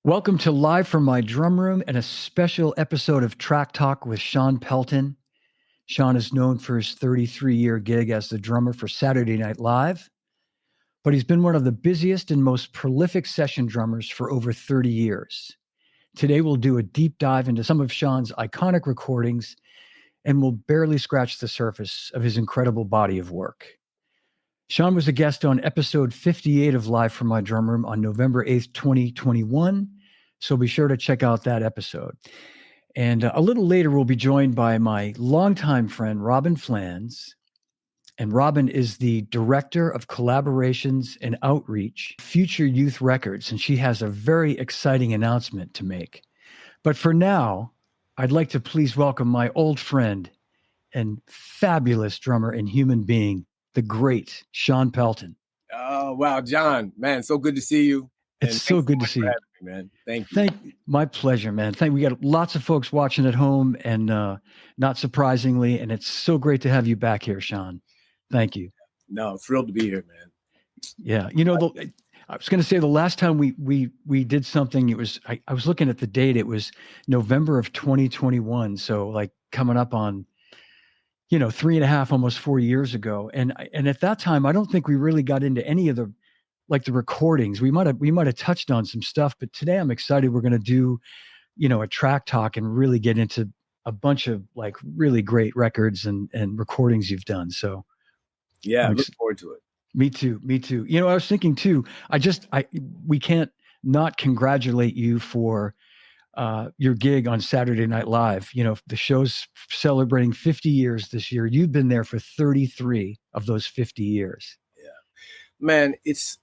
Welcome to Live from My Drum Room and a special episode of Track Talk with Shawn Pelton. Shawn is known for his 33-year gig as the drummer for Saturday Night Live, but he's been one of the busiest and most prolific session drummers for over 30 years. Today we'll do a deep dive into some of Shawn's iconic recordings and we'll barely scratch the surface of his incredible body of work. Shawn was a guest on episode 58 of Live from My Drum Room on November 8th, 2021. So be sure to check out that episode. And a little later, we'll be joined by my longtime friend, Robin Flans. And Robin is the Director of Collaborations and Outreach, Future Youth Records. And she has a very exciting announcement to make. But for now, I'd like to please welcome my old friend and fabulous drummer and human being, the great Shawn Pelton. Oh, wow, John, man, so good to see you. It's so good to see you. Me, man. Thank you. My pleasure, man. We got lots of folks watching at home and not surprisingly, and it's so great to have you back here, Shawn. Thank you. No, thrilled to be here, man. Yeah. I was going to say the last time we did something, it was, I was looking at the date, it was November of 2021. So like coming up on 3.5, almost 4 years ago. And at that time, I don't think we really got into any of the recordings. We might have touched on some stuff, but today I'm excited. We're going to do, a track talk and really get into a bunch of like really great records and recordings you've done. So yeah, I look forward to it. Me too. I was thinking too, we can't not congratulate you for your gig on Saturday Night Live. The show's celebrating 50 years this year. You've been there for 33 of those 50 years. Yeah, man, it's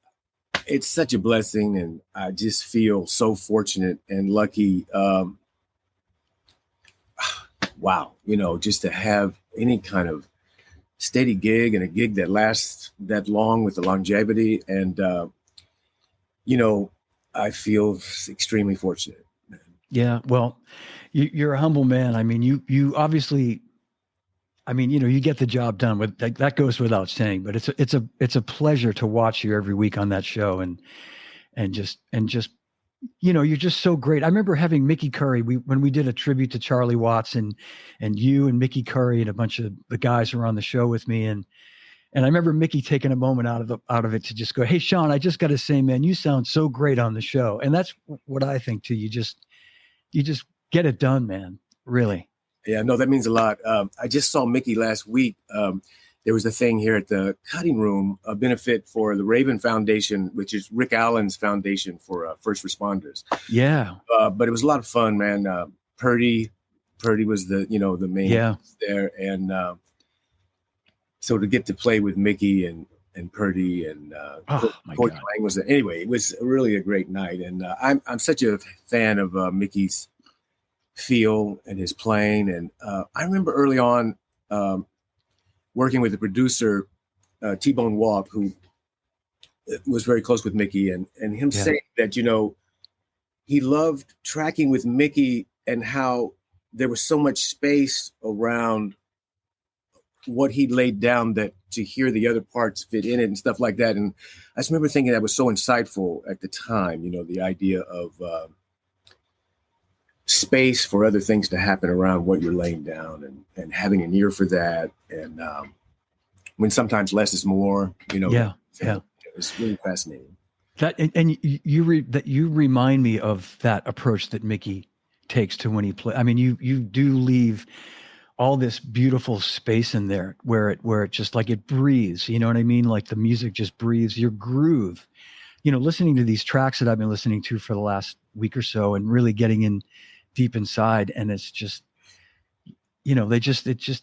such a blessing. And I just feel so fortunate and lucky. Wow. Just to have any kind of steady gig and a gig that lasts that long with the longevity. And, I feel extremely fortunate. Yeah, well, you're a humble man. I mean, you obviously, you get the job done. With that goes without saying. But it's a pleasure to watch you every week on that show, and just you're just so great. I remember having Mickey Curry. When we did a tribute to Charlie Watts, and you and Mickey Curry and a bunch of the guys who were on the show with me, and I remember Mickey taking a moment out of it to just go, "Hey, Shawn, I just got to say, man, you sound so great on the show," and that's what I think too. You just get it done, man. Really. Yeah, no, that means a lot. I just saw Mickey last week. There was a thing here at the Cutting Room, a benefit for the Raven Foundation, which is Rick Allen's foundation for first responders. Yeah. But it was a lot of fun, man. Purdy was the main there. And so to get to play with Mickey and Purdy and Coach Lang was there. Anyway, it was really a great night. And I'm such a fan of Mickey's feel and his playing. And I remember early on working with the producer, T-Bone Walk, who was very close with Mickey, and him saying that, he loved tracking with Mickey and how there was so much space around what he laid down that to hear the other parts fit in it and stuff like that. And I just remember thinking that was so insightful at the time, the idea of space for other things to happen around what you're laying down, and having an ear for that. And when sometimes less is more, it's really fascinating. You remind me of that approach that Mickey takes to when he plays. I mean, you do leave all this beautiful space in there where it just like it breathes, you know what I mean? Like the music just breathes, your groove, listening to these tracks that I've been listening to for the last week or so and really getting in deep inside. And it's just,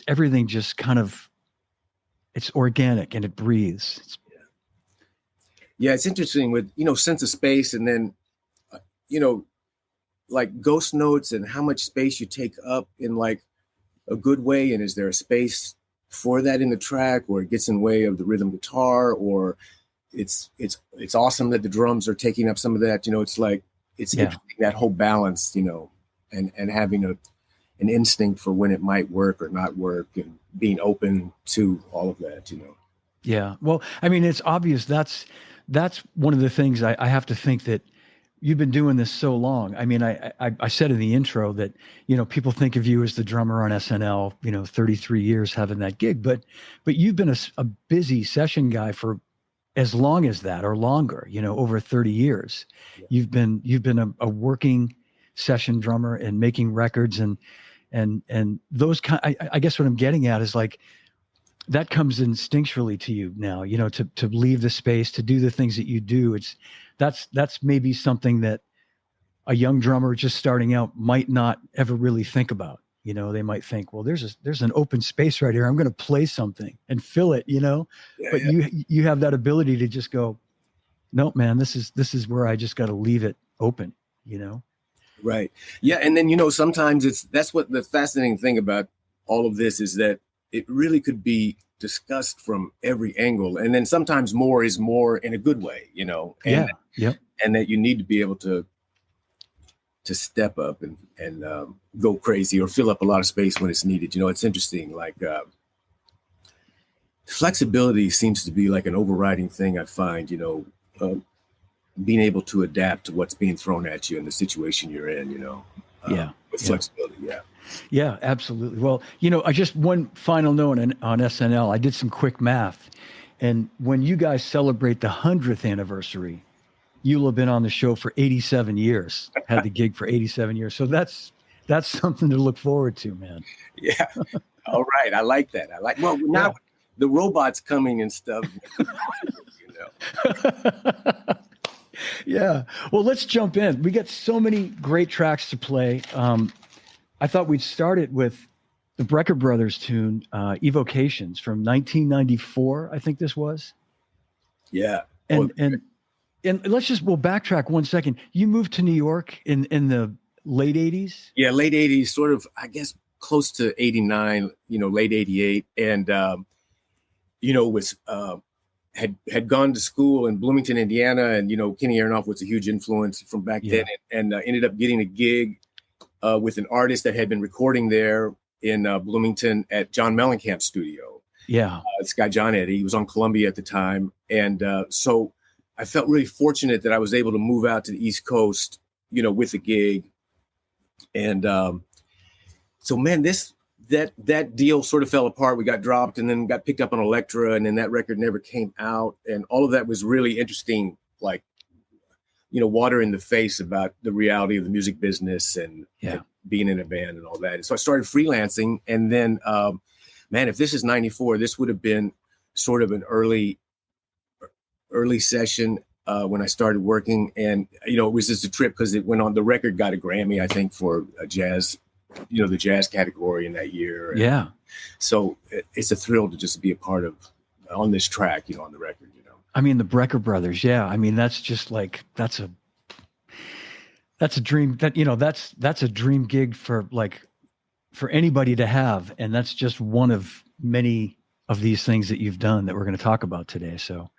everything just kind of, it's organic and it breathes. Yeah. It's interesting with, sense of space, and then, like ghost notes and how much space you take up in like a good way. And is there a space for that in the track, or it gets in the way of the rhythm guitar, or it's awesome that the drums are taking up some of that, it's like, it's interesting, that whole balance, and having an instinct for when it might work or not work, and being open to all of that, Yeah. Well, I mean, it's obvious that's one of the things I have to think that, you've been doing this so long. I mean, I said in the intro that, people think of you as the drummer on SNL, 33 years having that gig, but you've been a busy session guy for as long as that or longer, over 30 years. Yeah. You've been a working session drummer and making records and those I guess what I'm getting at is like, that comes instinctually to you now, to leave the space, to do the things that you do. That's maybe something that a young drummer just starting out might not ever really think about. They might think, well, there's an open space right here. I'm going to play something and fill it, but you have that ability to just go, no, man, this is where I just got to leave it open, Right. Yeah. And then, sometimes that's what the fascinating thing about all of this is, that it really could be discussed from every angle. And then sometimes more is more in a good way, and, and that you need to be able to step up and go crazy or fill up a lot of space when it's needed. It's interesting. Like flexibility seems to be like an overriding thing I find, being able to adapt to what's being thrown at you in the situation you're in, with flexibility. Yeah. Yeah, absolutely. Well, I just one final note on SNL. I did some quick math, and when you guys celebrate the 100th anniversary, you'll have been on the show for 87 years, had the gig for 87 years. So that's something to look forward to, man. Yeah. All right. I like that. Well, now the robots coming and stuff, Yeah. Well, let's jump in. We got so many great tracks to play. I thought we'd start it with the Brecker Brothers tune, Evocations from 1994. I think this was. Yeah. And we'll backtrack 1 second. You moved to New York in the late 80s? Yeah, late 80s, sort of, I guess, close to 89, late 88. And, was had gone to school in Bloomington, Indiana. And, Kenny Aronoff was a huge influence from back then, and ended up getting a gig with an artist that had been recording there in Bloomington at John Mellencamp's studio. Yeah. This guy, John Eddie, he was on Columbia at the time. And so I felt really fortunate that I was able to move out to the East Coast, with the gig. And so, man, that deal sort of fell apart. We got dropped and then got picked up on Elektra, and then that record never came out. And all of that was really interesting, like, water in the face about the reality of the music business and being in a band and all that. And so I started freelancing. And then, man, if this is 94, this would have been sort of an early session when I started working. And, it was just a trip because it went on. The record got a Grammy, I think, for a jazz, the jazz category in that year. And so it's a thrill to just be a part of on this track, on the record, I mean, the Brecker Brothers. Yeah. I mean, that's just like, that's a dream that's a dream gig for anybody to have. And that's just one of many of these things that you've done that we're going to talk about today. So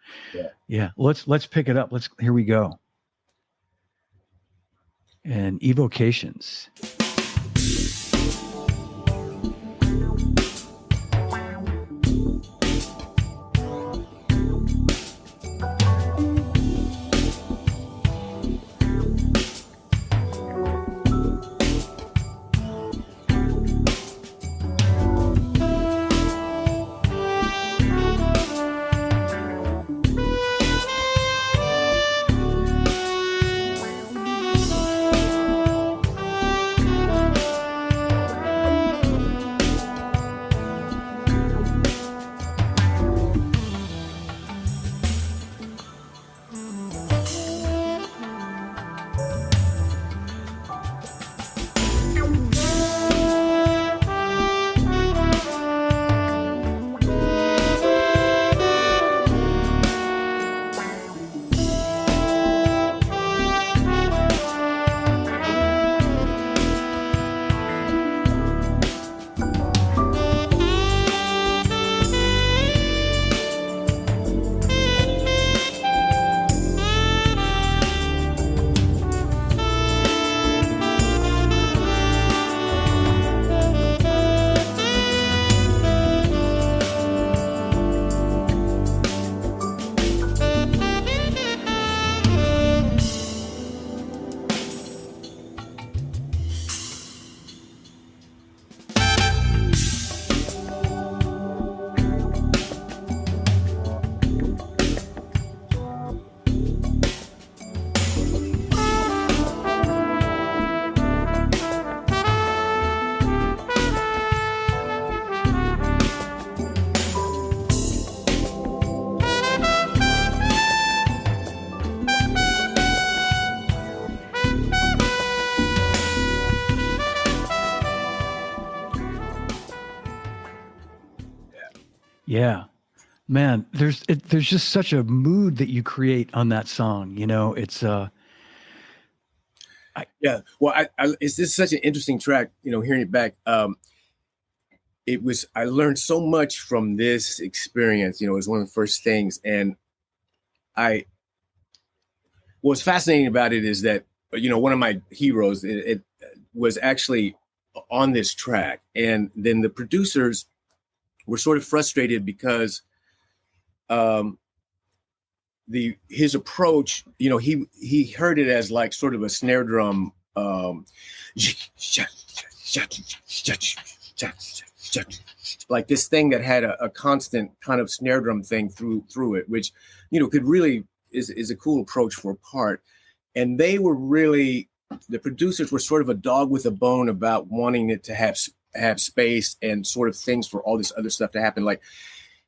let's pick it up. Here we go. And Evocations. Yeah. Man, there's just such a mood that you create on that song. It's yeah. Well, it's just such an interesting track. Hearing it back, I learned so much from this experience. It was one of the first things, and what's fascinating about it is that one of my heroes, it was actually on this track, and then the producers were sort of frustrated because his approach, he heard it as like sort of a snare drum, like this thing that had a constant kind of snare drum thing through it, which could really is a cool approach for a part. And they were really, the producers were sort of a dog with a bone about wanting it to have space and sort of things for all this other stuff to happen. Like,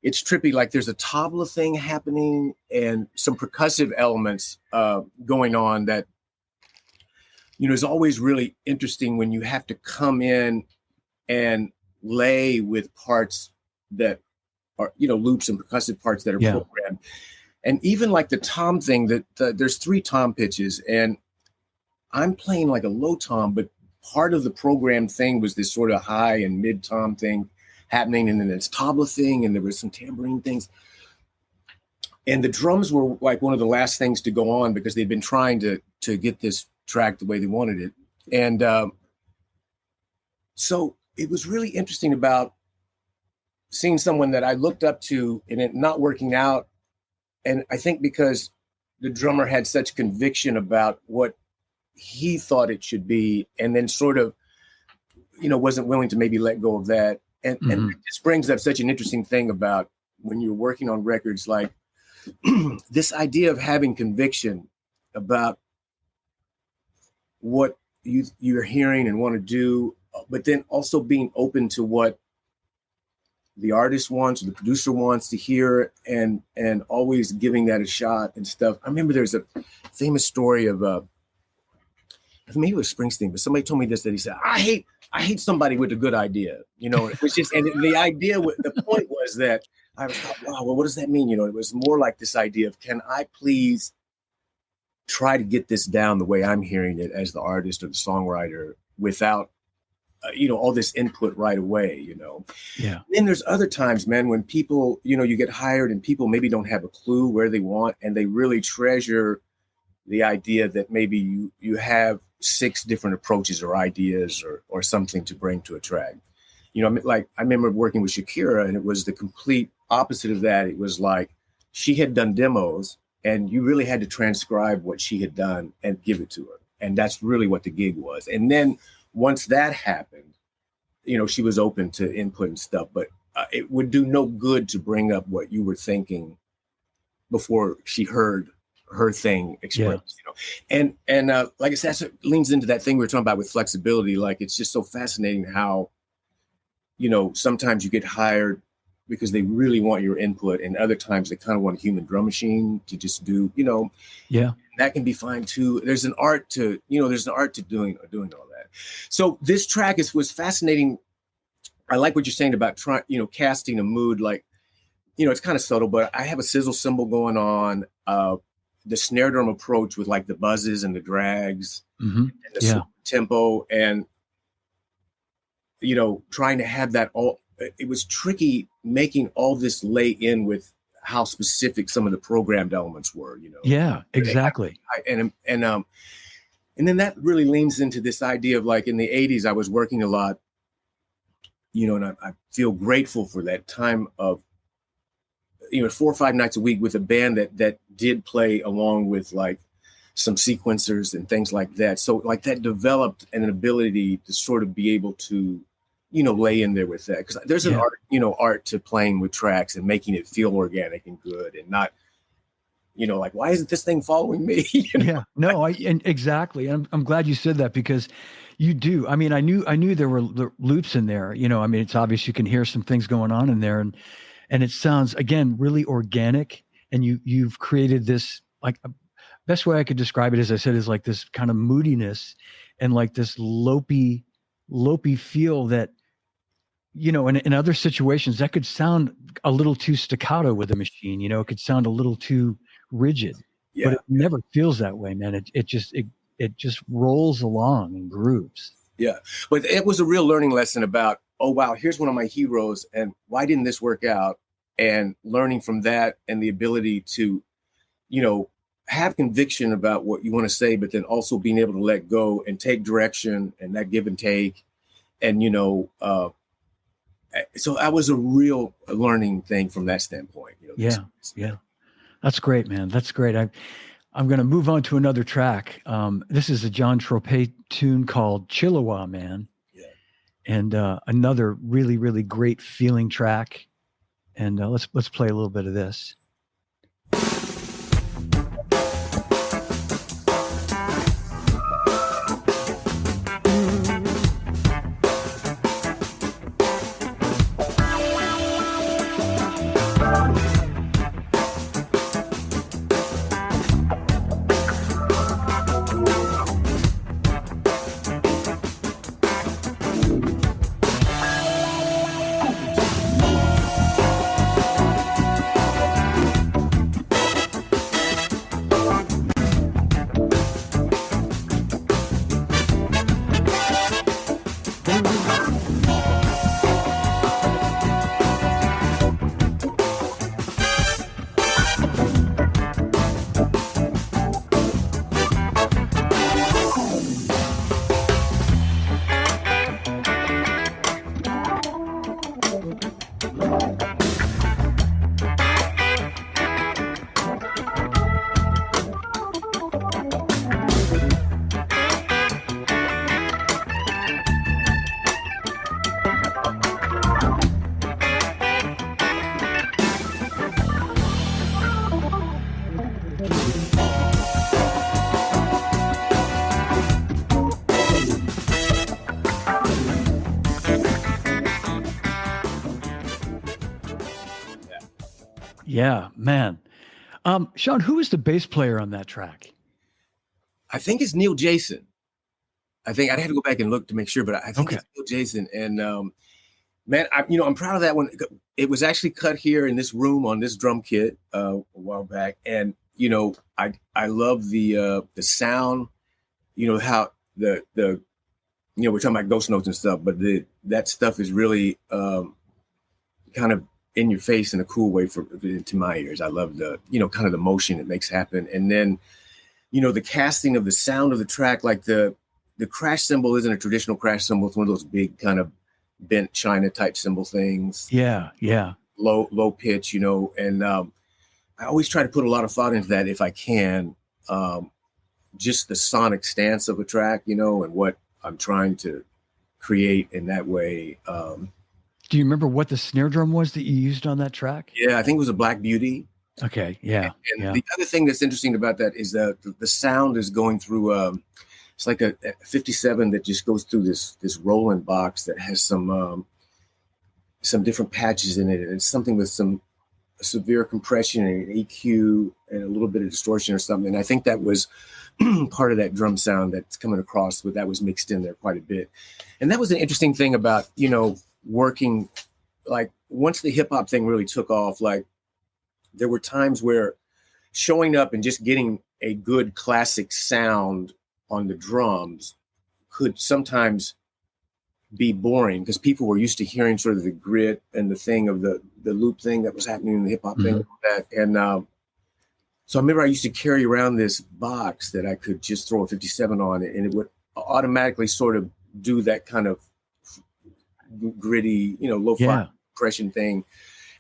it's trippy. Like, there's a tabla thing happening and some percussive elements going on that, is always really interesting when you have to come in and lay with parts that are, loops and percussive parts that are programmed. And even like the tom thing, that there's 3 tom pitches, and I'm playing like a low tom, but part of the program thing was this sort of high and mid tom thing happening, and then this tabla thing, and there was some tambourine things. And the drums were like one of the last things to go on because they'd been trying to get this track the way they wanted it. And so it was really interesting about seeing someone that I looked up to and it not working out. And I think because the drummer had such conviction about what he thought it should be, and then sort of, wasn't willing to maybe let go of that. And this brings up such an interesting thing about when you're working on records, like this idea of having conviction about what you're hearing and want to do, but then also being open to what the artist wants or the producer wants to hear, and always giving that a shot and stuff. I remember there's a famous story of maybe it was Springsteen, but somebody told me this, that he said, I hate somebody with a good idea. It was just, and the idea, the point was that I was thought, wow, well, what does that mean? It was more like this idea of, can I please try to get this down the way I'm hearing it as the artist or the songwriter without all this input right away, Yeah. Then there's other times, man, when people, you get hired and people maybe don't have a clue where they want, and they really treasure the idea that maybe you have 6 different approaches or ideas or something to bring to a track. Like I remember working with Shakira, and it was the complete opposite of that. It was like she had done demos, and you really had to transcribe what she had done and give it to her. And that's really what the gig was. And then once that happened, she was open to input and stuff, but it would do no good to bring up what you were thinking before she heard her thing expressed. And like I said, that leans into that thing we were talking about with flexibility. Like, it's just so fascinating how, sometimes you get hired because they really want your input, and other times they kind of want a human drum machine to just do, Yeah. That can be fine too. There's an art to, doing all that. So this track was fascinating. I like what you're saying about trying, casting a mood. Like, it's kind of subtle, but I have a sizzle cymbal going on, the snare drum approach with like the buzzes and the drags, and the tempo, and, trying to have that all. It was tricky making all this lay in with how specific some of the programmed elements were, Yeah, exactly. And then that really leans into this idea of, like, in the 80s, I was working a lot, and I feel grateful for that time of, 4 or 5 nights a week with a band that did play along with like some sequencers and things like that. So like that developed an ability to sort of be able to, lay in there with that. Because there's an art to playing with tracks and making it feel organic and good, and not, like, why isn't this thing following me? Yeah, no, and exactly. And I'm glad you said that, because you do. I mean, I knew there were loops in there, I mean, it's obvious you can hear some things going on in there, and it sounds, again, really organic. And you've created this, like, best way I could describe it, as I said, is like this kind of moodiness and like this lopey feel that in other situations that could sound a little too staccato with a machine, it could sound a little too rigid, but it never feels that way, man. It just rolls along and grooves. Yeah. But it was a real learning lesson about, oh, wow, here's one of my heroes. And why didn't this work out? And learning from that and the ability to, have conviction about what you want to say, but then also being able to let go and take direction and that give and take. And, so that was a real learning thing from that standpoint. Yeah. That's great, man. That's great. I'm going to move on to another track. This is a John Tropez tune called Chilliwaw Man. Yeah. And another really, really great feeling track. And let's play a little bit of this. Yeah, man. Shawn, who was the bass player on that track? I think it's Neil Jason. I think I'd have to go back and look to make sure, but I think it's Neil Jason. And man, I'm proud of that one. It was actually cut here in this room on this drum kit a while back, and I love the sound. How the we're talking about ghost notes and stuff, but that stuff is really kind of in your face in a cool way to my ears. I love the kind of the motion it makes happen, and then the casting of the sound of the track, like the crash cymbal isn't a traditional crash cymbal. It's one of those big kind of bent china type cymbal things. Yeah. Low pitch, and I always try to put a lot of thought into that if I can. Just the sonic stance of a track, and what I'm trying to create in that way. Do you remember what the snare drum was that you used on that track? Yeah, I think it was a Black Beauty. Okay, yeah. And the other thing that's interesting about that is that the sound is going through, it's like a 57 that just goes through this Roland box that has some different patches in it. And it's something with some severe compression and an EQ and a little bit of distortion or something. And I think that was part of that drum sound that's coming across, but that was mixed in there quite a bit. And that was an interesting thing about, working, like once the hip hop thing really took off, like there were times where showing up and just getting a good classic sound on the drums could sometimes be boring because people were used to hearing sort of the grit and the thing of the loop thing that was happening in the hip hop thing. And so I remember I used to carry around this box that I could just throw a 57 on it, and it would automatically sort of do that kind of gritty, lo-fi compression thing.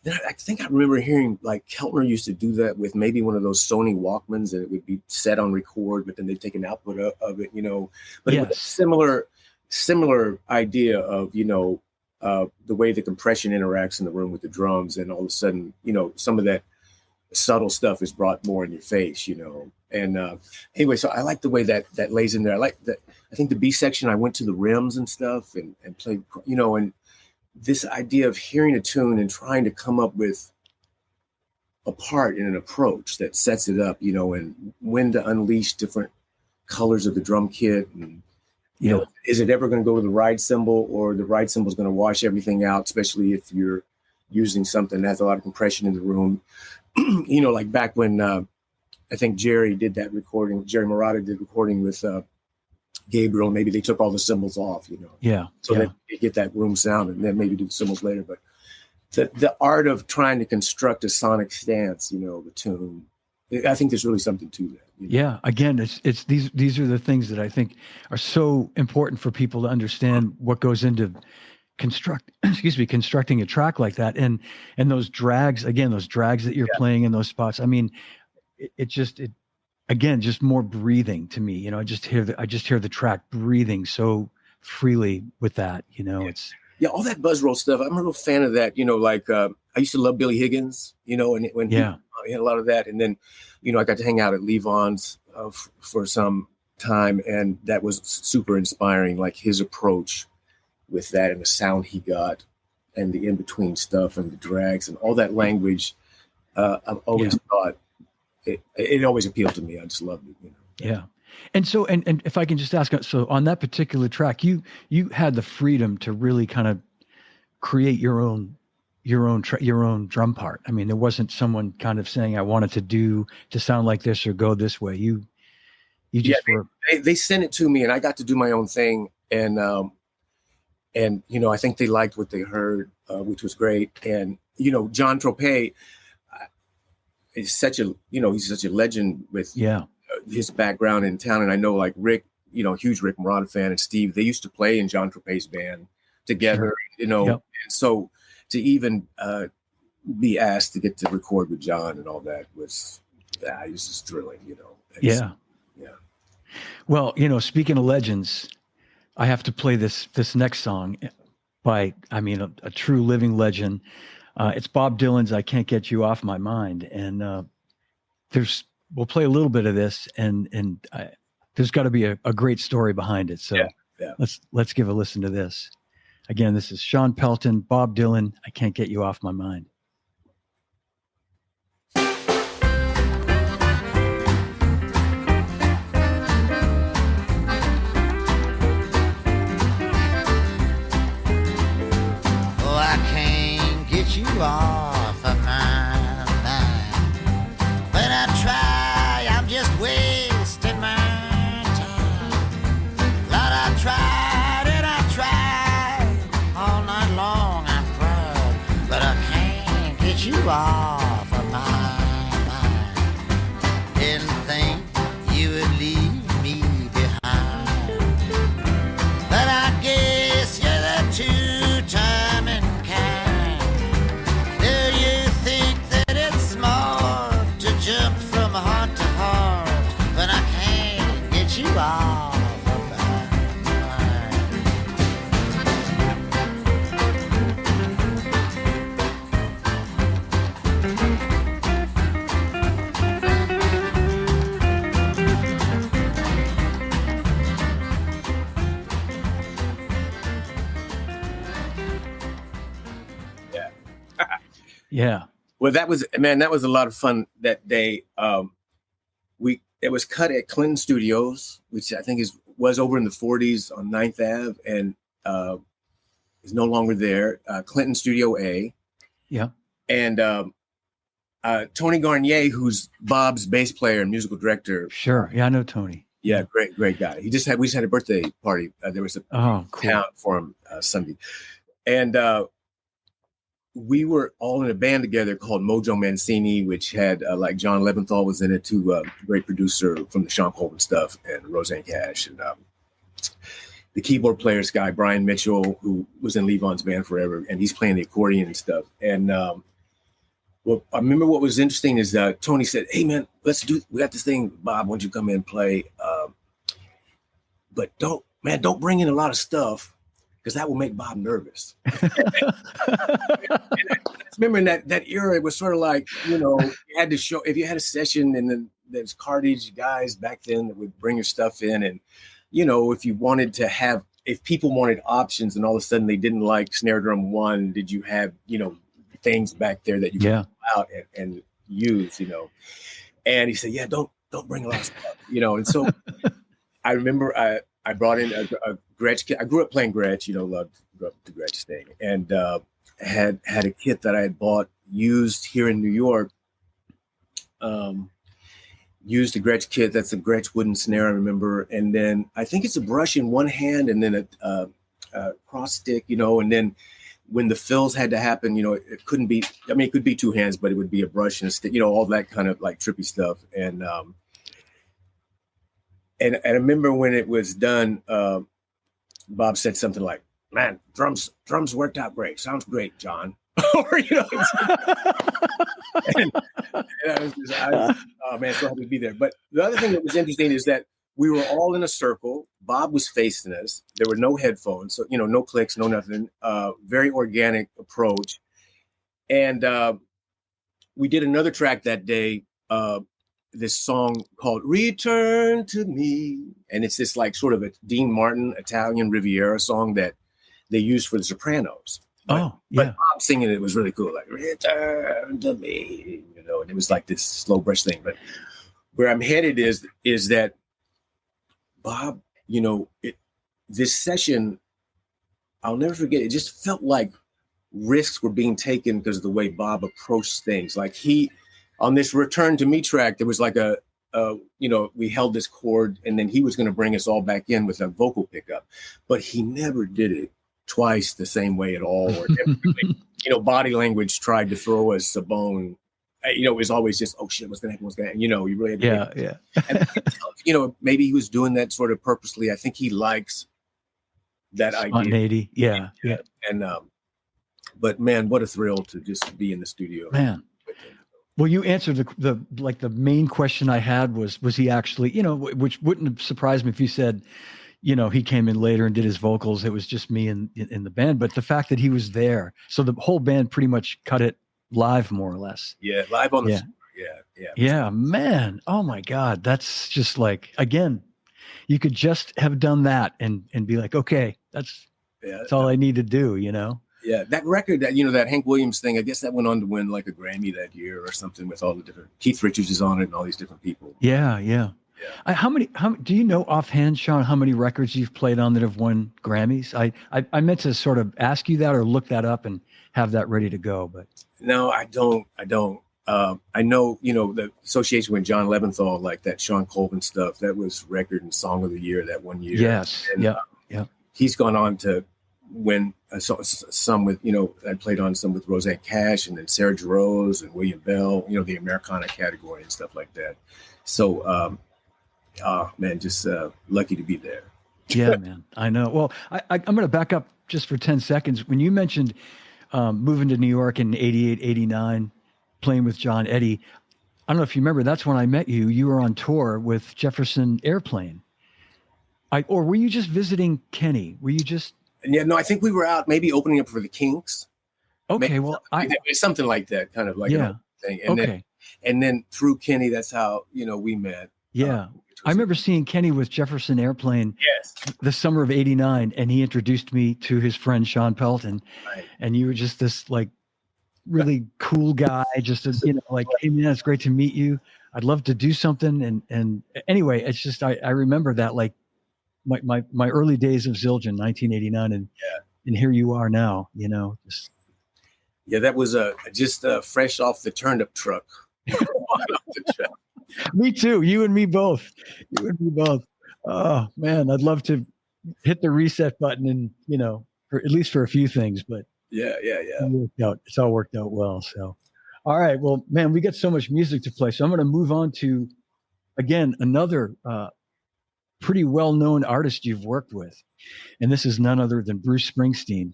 Then I think I remember hearing like Keltner used to do that with maybe one of those Sony Walkmans, and it would be set on record, but then they'd take an output of it, But it was a similar idea of, the way the compression interacts in the room with the drums, and all of a sudden, some of that subtle stuff is brought more in your face, And anyway, so I like the way that lays in there. I like that. I think the B section, I went to the rims and stuff and played, and this idea of hearing a tune and trying to come up with a part in an approach that sets it up, and when to unleash different colors of the drum kit and You know, is it ever going to go to the ride cymbal, or the ride cymbal is going to wash everything out, especially if you're using something that has a lot of compression in the room? You know, like back when I think Jerry did that recording, Jerry Murata did recording with Gabriel. Maybe they took all the cymbals off, you know. So that you get that room sound, and then maybe do the cymbals later. But the art of trying to construct a sonic stance, you know, the tune, I think there's really something to that. You know? Yeah. Again, it's these are the things that I think are so important for people to understand what goes into constructing a track like that. And those drags that you're playing in those spots. I mean, it just more breathing to me. You know, I just hear the track breathing so freely with that, you know. It's all that buzz roll stuff. I'm a real fan of that. You know, like I used to love Billy Higgins, you know, and when he had a lot of that. And then, you know, I got to hang out at Levon's for some time, and that was super inspiring. Like his approach with that, and the sound he got, and the in-between stuff, and the drags, and all that language. I've always thought it always appealed to me. I just loved it, you know. Yeah. And so, and if I can just ask, so on that particular track, you had the freedom to really kind of create your own drum part. I mean, there wasn't someone kind of saying, I wanted to sound like this or go this way. You just were. They sent it to me, and I got to do my own thing. And you know, I think they liked what they heard, which was great. And, you know, John Tropez is such a legend with his background in town. And I know, like Rick, you know, huge Rick Moran fan, and Steve, they used to play in John Tropez's band together, you know. And so to even be asked to get to record with John and all that was just thrilling, you know. Yeah. Well, you know, speaking of legends, I have to play this next song by, I mean, a true living legend. It's Bob Dylan's "I Can't Get You Off My Mind," and we'll play a little bit of this, and there's got to be a great story behind it. So let's give a listen to this. Again, this is Shawn Pelton, Bob Dylan, "I Can't Get You Off My Mind." Off of my mind. When I try, I'm just wasting my time. Lord, I tried and I tried all night long. I've cried, but I can't get you off of my mind. Didn't think you would leave me behind, but I guess you're the two-timing kind. Heart to heart, but I can't get you off of my mind. Yeah. Well, that was a lot of fun that day. It was cut at Clinton Studios, which I think was over in the 40s on 9th Ave, and is no longer there. Clinton Studio A. Yeah. And Tony Garnier, who's Bob's bass player and musical director. Sure. Yeah, I know Tony. Yeah, great guy. We just had a birthday party. There was a count for him Sunday, and we were all in a band together called Mojo Mancini, which had like John Leventhal was in it too, great producer from the Sean Colvin stuff, and Roseanne Cash, and the keyboard player, this guy Brian Mitchell, who was in Levon's band forever, and he's playing the accordion and stuff. And well, I remember what was interesting is Tony said, "Hey man, we got this thing, Bob, why don't you come in and play? But don't bring in a lot of stuff, because that will make Bob nervous." Remember in that era, it was sort of like, you know, you had to show, if you had a session, and then there's cartage guys back then that would bring your stuff in. And, you know, if people wanted options and all of a sudden they didn't like snare drum one, did you have, you know, things back there that you could pull out and use, you know? And he said, "Yeah, don't bring a lot of stuff," you know? And so I remember I brought in a Gretsch kit. I grew up playing Gretsch, grew up the Gretsch thing, and had a kit that I had bought used here in New York. Used a Gretsch kit. That's a Gretsch wooden snare, I remember. And then I think it's a brush in one hand and then a cross stick, and then when the fills had to happen, it couldn't be, it could be two hands, but it would be a brush and a stick, all that kind of like trippy stuff. And I remember when it was done, Bob said something like, "Man, drums worked out great. Sounds great, John." Or, and I was just, oh man, so happy to be there. But the other thing that was interesting is that we were all in a circle. Bob was facing us. There were no headphones, so no clicks, no nothing. Very organic approach. And we did another track that day. This song called "Return to Me," and it's this like sort of a Dean Martin Italian Riviera song that they used for The Sopranos. But Bob singing it was really cool, like "Return to Me," and it was like this slow brush thing. But where I'm headed is that Bob, this session, I'll never forget. It just felt like risks were being taken because of the way Bob approached things. Like on this "Return to Me" track, there was like we held this chord, and then he was going to bring us all back in with a vocal pickup, but he never did it twice the same way at all, or really, body language tried to throw us a bone. It was always just, "Oh shit, what's gonna happen? You really had to And, maybe he was doing that sort of purposely. I think he likes that spontaneity. idea. Yeah. And but man, what a thrill to just be in the studio, man. Well, you answered the main question I had was he actually, which wouldn't have surprised me if you said, he came in later and did his vocals. It was just me in the band. But the fact that he was there, so the whole band pretty much cut it live, more or less. Yeah, live on the Yeah, man. Oh my God, that's just like, again, you could just have done that and be like, okay, that's all I need to do. Yeah, that record, that that Hank Williams thing, I guess that went on to win like a Grammy that year or something, with all the different, Keith Richards is on it and all these different people. Yeah. How many do you know offhand, Shawn, how many records you've played on that have won Grammys? I meant to sort of ask you that or look that up and have that ready to go, but no, I don't. I know, the association with John Leventhal, like that Sean Colvin stuff, that was record and song of the year that one year. Yes. And, he's gone on to win some with, I played on some with Roseanne Cash and then Sarah Jarosz and William Bell, the Americana category and stuff like that. So, man, just lucky to be there. Yeah, man, I know. Well, I'm going to back up just for 10 seconds. When you mentioned moving to New York in 88, 89, playing with John Eddie, I don't know if you remember, that's when I met you. You were on tour with Jefferson Airplane. Or were you just visiting Kenny? Were you just... Yeah, no, I think we were out maybe opening up for the Kinks. Okay, maybe well, something like that, kind of like an thing. And then through Kenny, that's how, we met. Yeah. I remember seeing Kenny with Jefferson Airplane the summer of 89, and he introduced me to his friend Shawn Pelton. Right. And you were just this like really cool guy, just as, like, "Hey man, it's great to meet you. I'd love to do something." And anyway, it's just, I remember that, like my early days of Zildjian, 1989, and here you are now, just. Yeah, that was just fresh off the turnip truck. Me too. You and me both. Oh man, I'd love to hit the reset button and, for at least for a few things, but yeah. It's all worked out well. So, all right. Well, man, we got so much music to play. So I'm going to move on to, again, another pretty well-known artist you've worked with. And this is none other than Bruce Springsteen.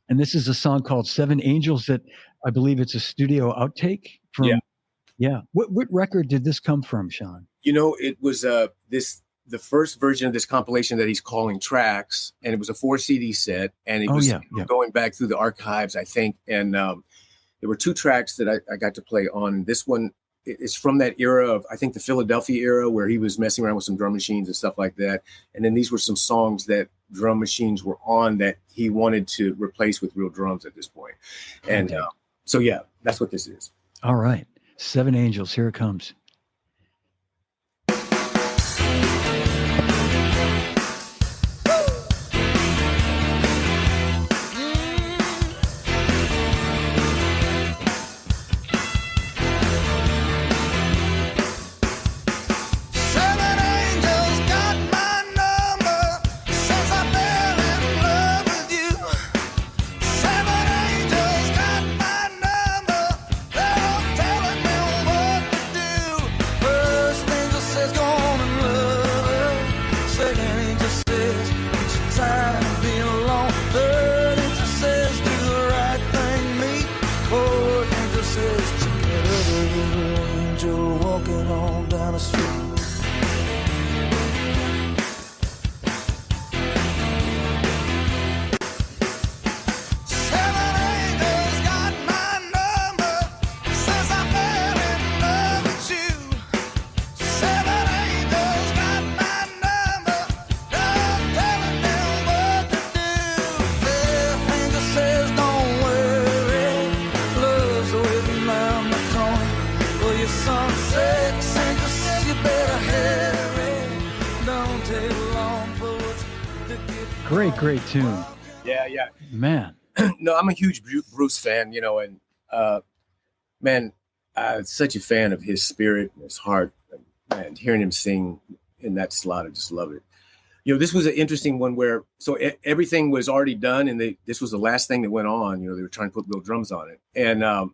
And this is a song called Seven Angels that I believe it's a studio outtake from. Yeah. What record did this come from, Shawn? It was the first version of this compilation that he's calling Tracks, and it was a 4 CD set, and it was going back through the archives, I think, and there were 2 tracks that I got to play on. This one is from that era of, I think, the Philadelphia era, where he was messing around with some drum machines and stuff like that, and then these were some songs that drum machines were on that he wanted to replace with real drums at this point. And so that's what this is. All right. Seven Angels, here it comes. Great tune. Yeah. Man. No, I'm a huge Bruce fan, you know, and man, such a fan of his spirit and his heart. Man, hearing him sing in that slot, I just love it. You know, this was an interesting one where everything was already done, and this was the last thing that went on. You know, they were trying to put little drums on it, and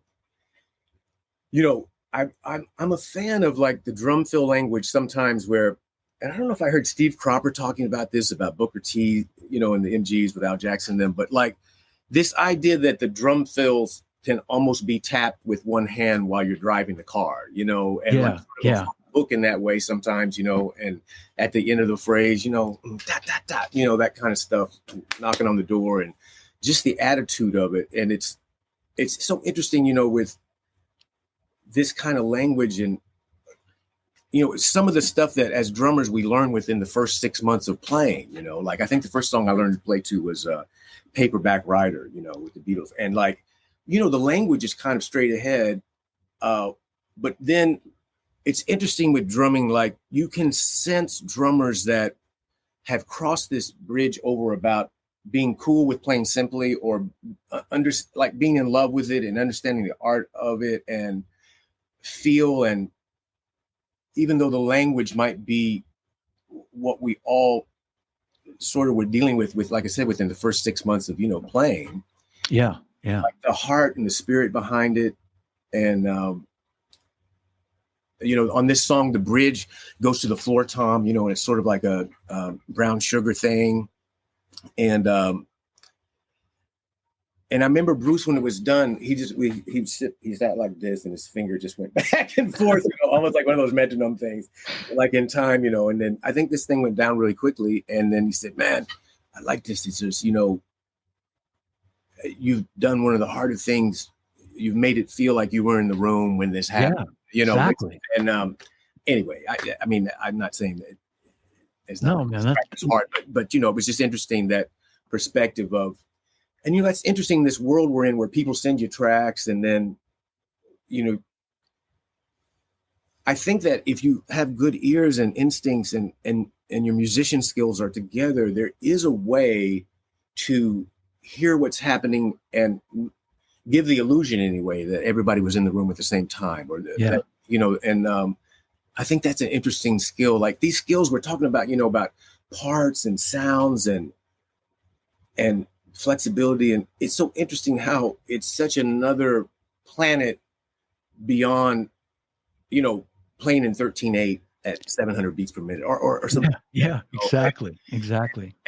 you know, I'm a fan of like the drum fill language sometimes where, and I don't know if I heard Steve Cropper talking about this about Booker T, you know, and the MGs with Al Jackson and them, but like this idea that the drum fills can almost be tapped with one hand while you're driving the car, you know, and like sort of book in that way sometimes, you know, and at the end of the phrase, you know, dot, dot, dot, you know, that kind of stuff, knocking on the door and just the attitude of it. And it's so interesting, you know, with this kind of language and, you know, some of the stuff that as drummers we learn within the first 6 months of playing, you know, like I think the first song I learned to play to was Paperback Writer, you know, with the Beatles. And like, you know, the language is kind of straight ahead. But then it's interesting with drumming, like you can sense drummers that have crossed this bridge over about being cool with playing simply or like being in love with it and understanding the art of it and feel. And even though the language might be what we all sort of were dealing with, like I said, within the first 6 months of, you know, playing. Yeah. Like the heart and the spirit behind it. And, you know, on this song, the bridge goes to the floor tom, you know, and it's sort of like a brown sugar thing. And I remember Bruce, when it was done, he'd sat like this and his finger just went back and forth, you know, almost like one of those metronome things, like in time, you know. And then I think this thing went down really quickly. And then he said, man, I like this. It's just, you know, you've done one of the harder things. You've made it feel like you were in the room when this happened, you know. Exactly. And anyway, I mean, I'm not saying that it's not that's hard, but, you know, it was just interesting, that perspective of, and, you know, that's interesting, this world we're in where people send you tracks and then, you know, I think that if you have good ears and instincts and your musician skills are together, there is a way to hear what's happening and give the illusion anyway that everybody was in the room at the same time, or that, you know, and I think that's an interesting skill. Like these skills we're talking about, you know, about parts and sounds and flexibility. And it's so interesting how it's such another planet beyond, you know, playing in 13/8 at 700 beats per minute or something. Yeah, exactly.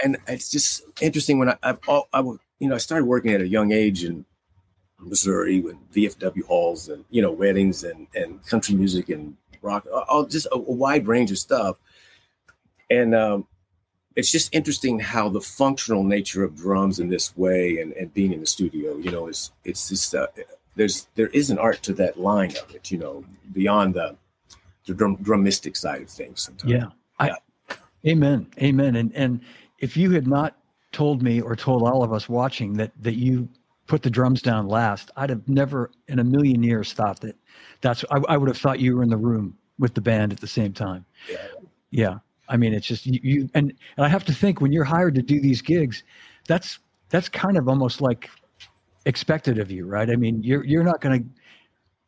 And it's just interesting when I started working at a young age in Missouri with VFW halls and, you know, weddings and country music and rock, all just a wide range of stuff. And it's just interesting how the functional nature of drums in this way and being in the studio, you know, it's just there is an art to that line of it, you know, beyond the drumistic side of things sometimes. Yeah. Amen. And if you had not told me or told all of us watching that you put the drums down last, I'd have never in a million years thought I would have thought you were in the room with the band at the same time. Yeah. I mean, it's just you and I have to think, when you're hired to do these gigs, that's kind of almost like expected of you, right? I mean, you're not going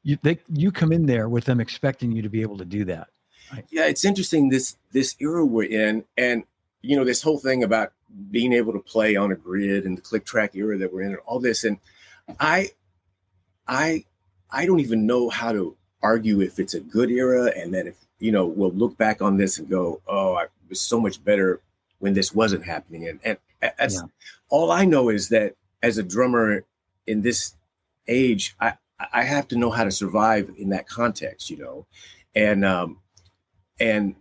to, you come in there with them expecting you to be able to do that. Right? Yeah. It's interesting, this era we're in, and, you know, this whole thing about being able to play on a grid and the click track era that we're in and all this. And I don't even know how to argue if it's a good era, and that if, you know, we'll look back on this and go, oh, it was so much better when this wasn't happening. And that's all I know is that as a drummer in this age, I have to know how to survive in that context, you know, and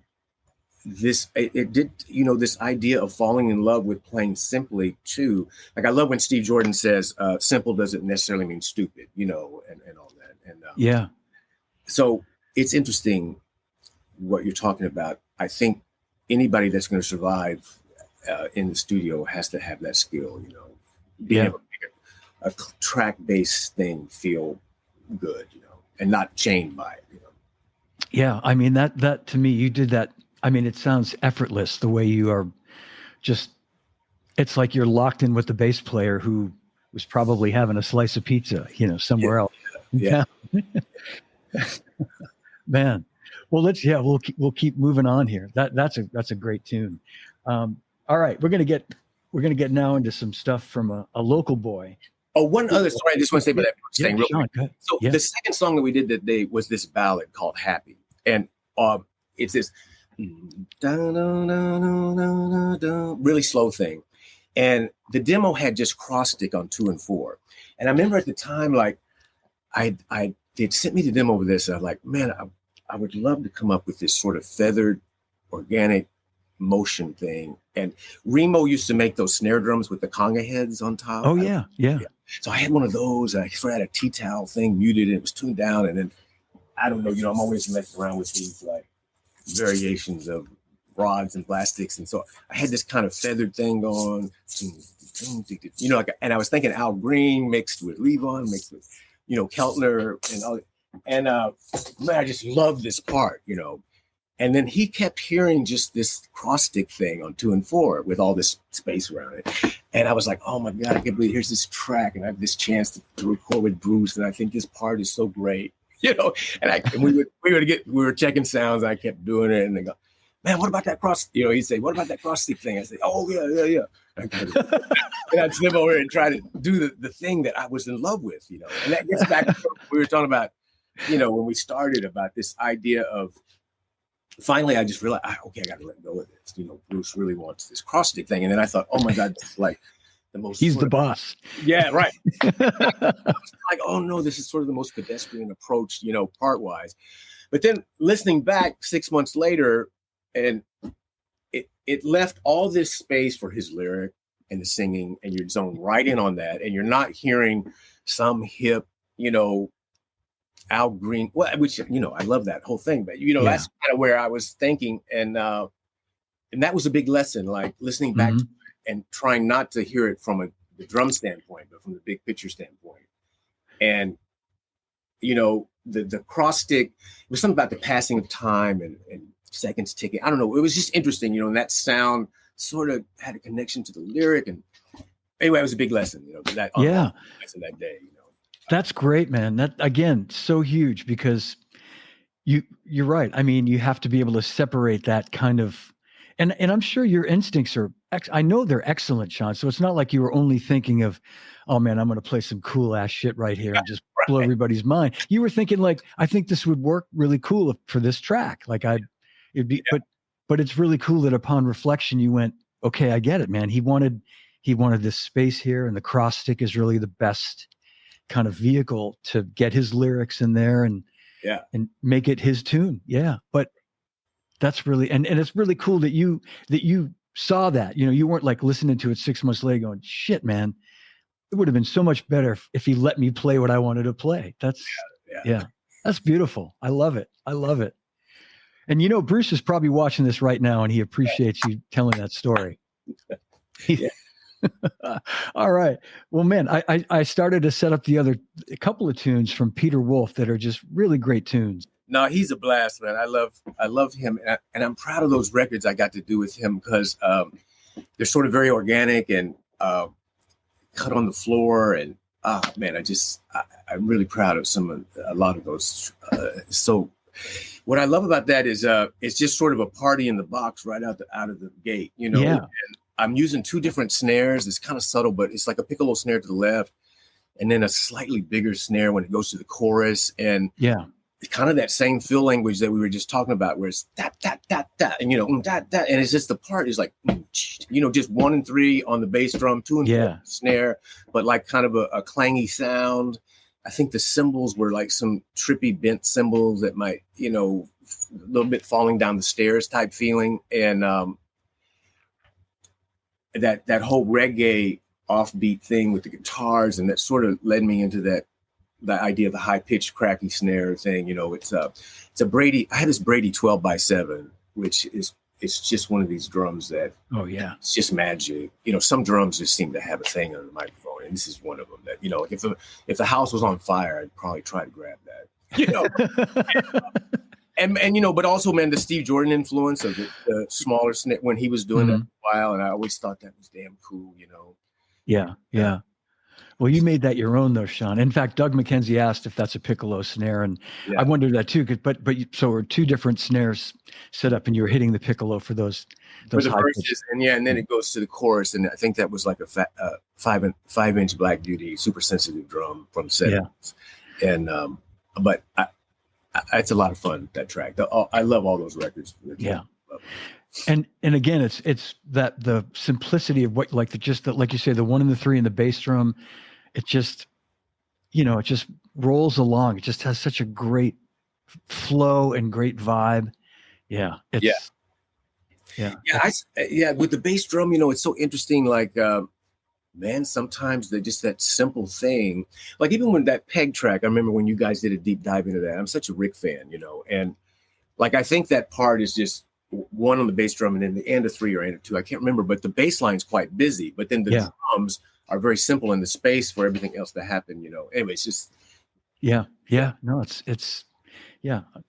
this, it did, you know, this idea of falling in love with playing simply too. Like, I love when Steve Jordan says, simple doesn't necessarily mean stupid, you know, and all that. And so it's interesting what you're talking about. I think anybody that's going to survive in the studio has to have that skill, you know, being able to make a track-based thing feel good, you know, and not chained by it, you know. Yeah, I mean, that to me, you did that. I mean, it sounds effortless the way you are just It's like you're locked in with the bass player who was probably having a slice of pizza, somewhere else. Yeah. Man. Well, we'll keep moving on here. That's a great tune. All right, we're gonna get now into some stuff from a local boy. Oh, one other story I just want to say about that first thing real quick. Go ahead. So the second song that we did that day was this ballad called Happy. And it's this really slow thing. And the demo had just cross stick on 2 and 4. And I remember at the time, like, they'd sent me the demo with this. And I'm like, man, I would love to come up with this sort of feathered, organic motion thing. And Remo used to make those snare drums with the conga heads on top. Oh, yeah. So I had one of those. I sort of had a tea towel thing muted, and it was tuned down. And then, I don't know, I'm always messing around with these like variations of rods and plastics. And so I had this kind of feathered thing going, and I was thinking Al Green mixed with Levon, mixed with, Keltner and all. And man, I just loved this part, And then he kept hearing just this cross stick thing on 2 and 4 with all this space around it. And I was like, oh my God, I can't believe here's this track and I have this chance to record with Bruce. And I think this part is so great, and we were checking sounds. And I kept doing it. And they go, man, what about that cross? He'd say, what about that cross stick thing? I say, oh yeah. And I'd slip over and try to do the thing that I was in love with, And that gets back to what we were talking about, when we started about this idea of, finally, I just realized, okay, I got to let go of this. Bruce really wants this cross stick thing. And then I thought, oh my God, this is like the most. He's the boss. Yeah, right. Like, oh no, this is sort of the most pedestrian approach, part wise. But then listening back 6 months later, and it left all this space for his lyric and the singing, and you're zoned right in on that. And you're not hearing some hip, Al Green, which, I love that whole thing, but, that's kind of where I was thinking. And that was a big lesson, like listening back to it and trying not to hear it from the drum standpoint, but from the big picture standpoint. And, the cross stick, it was something about the passing of time and seconds ticking. I don't know. It was just interesting, and that sound sort of had a connection to the lyric. And anyway, it was a big lesson, that day, That's great, man. That, again, so huge because you're right. I mean, you have to be able to separate that kind of, and I'm sure your instincts are, I know they're excellent, Shawn. So it's not like you were only thinking of, oh man, I'm going to play some cool ass shit right here and just blow everybody's mind. You were thinking like, I think this would work really cool for this track. Like it'd be, but it's really cool that upon reflection, you went, okay, I get it, man. He wanted this space here, and the cross stick is really the best kind of vehicle to get his lyrics in there and make it his tune. Yeah. But that's really, and it's really cool that you saw that, you weren't like listening to it 6 months later going, shit, man, it would have been so much better if he let me play what I wanted to play. That's that's beautiful. I love it. And Bruce is probably watching this right now, and he appreciates you telling that story. All right. Well, man, I started to set up a couple of tunes from Peter Wolf that are just really great tunes. No, he's a blast, man. I love him, and I'm proud of those records I got to do with him because they're sort of very organic and cut on the floor. And man, I'm really proud of a lot of those. So, what I love about that is it's just sort of a party in the box right out of the gate, Yeah. And I'm using 2 different snares. It's kind of subtle, but it's like a piccolo snare to the left, and then a slightly bigger snare when it goes to the chorus. And it's kind of that same feel language that we were just talking about, where it's that, and that, and it's just the part is like, just 1 and 3 on the bass drum, 2 and 4 snare, but like kind of a clangy sound. I think the cymbals were like some trippy bent cymbals that might, a little bit falling down the stairs type feeling. And that whole reggae offbeat thing with the guitars, and that sort of led me into the idea of the high pitched cracky snare thing. It's a Brady. I had this Brady 12x7, which it's just one of these drums that it's just magic. Some drums just seem to have a thing on the microphone, and this is one of them that if the house was on fire, I'd probably try to grab that. And you know, but also, man, the Steve Jordan influence of the smaller snare when he was doing that for a while, and I always thought that was damn cool, you know. Yeah. Well, you made that your own, though, Shawn. In fact, Doug McKenzie asked if that's a piccolo snare, and I wondered that too. So were two different snares set up, and you were hitting the piccolo for those for the high verses, pitches. and then it goes to the chorus, and I think that was like a 5-inch Black Beauty super sensitive drum from '70s, and but it's a lot of fun, that track. I love all those records. Yeah. And again, it's that the simplicity of what, like like you say, the 1 and the 3 and the bass drum, it just, it just rolls along. It just has such a great flow and great vibe. Yeah. With the bass drum, it's so interesting. Like, man, sometimes they're just that simple thing. Like even when that Peg track, I remember when you guys did a deep dive into that. I'm such a Rick fan, and like I think that part is just 1 on the bass drum and then the end of 3 or end of 2. I can't remember, but the bass line's quite busy. But then the drums are very simple in the space for everything else to happen. Anyway, it's just no, it's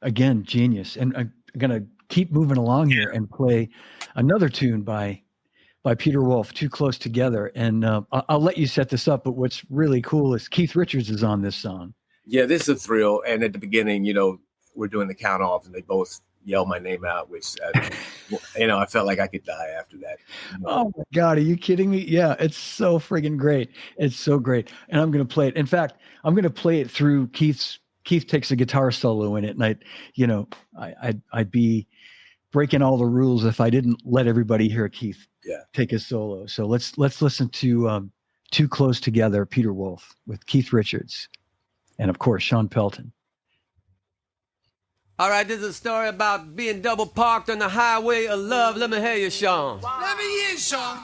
again, genius. And I'm gonna keep moving along here and play another tune by Peter Wolf, Too Close Together. And I'll let you set this up, but what's really cool is Keith Richards is on this song. Yeah, this is a thrill. And at the beginning, we're doing the count off and they both yell my name out, which, I felt like I could die after that. Oh my God, are you kidding me? Yeah, it's so friggin' great. It's so great. And I'm going to play it. In fact, I'm going to play it through Keith takes a guitar solo in it. And I'd be breaking all the rules if I didn't let everybody hear Keith take his solo. So let's listen to Too Close Together, Peter Wolf with Keith Richards. And of course, Shawn Pelton. All right, this is a story about being double parked on the highway of love. Let me hear you, Shawn. Let me hear you, Shawn.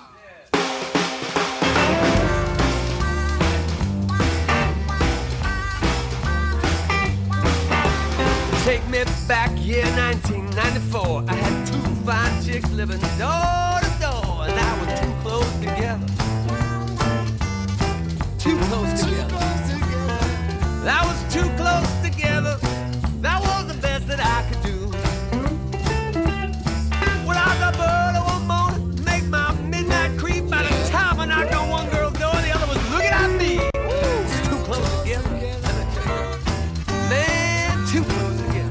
Take me back, year 1994. I had 2 fine chicks living door to door, and I was too close together. Too close together. That was too close together. That was the best that I could do. When I got bird one morning, make my midnight creep. By the time I knocked on one girl's door, the other was looking at me. Ooh, too close together. Man, too close together.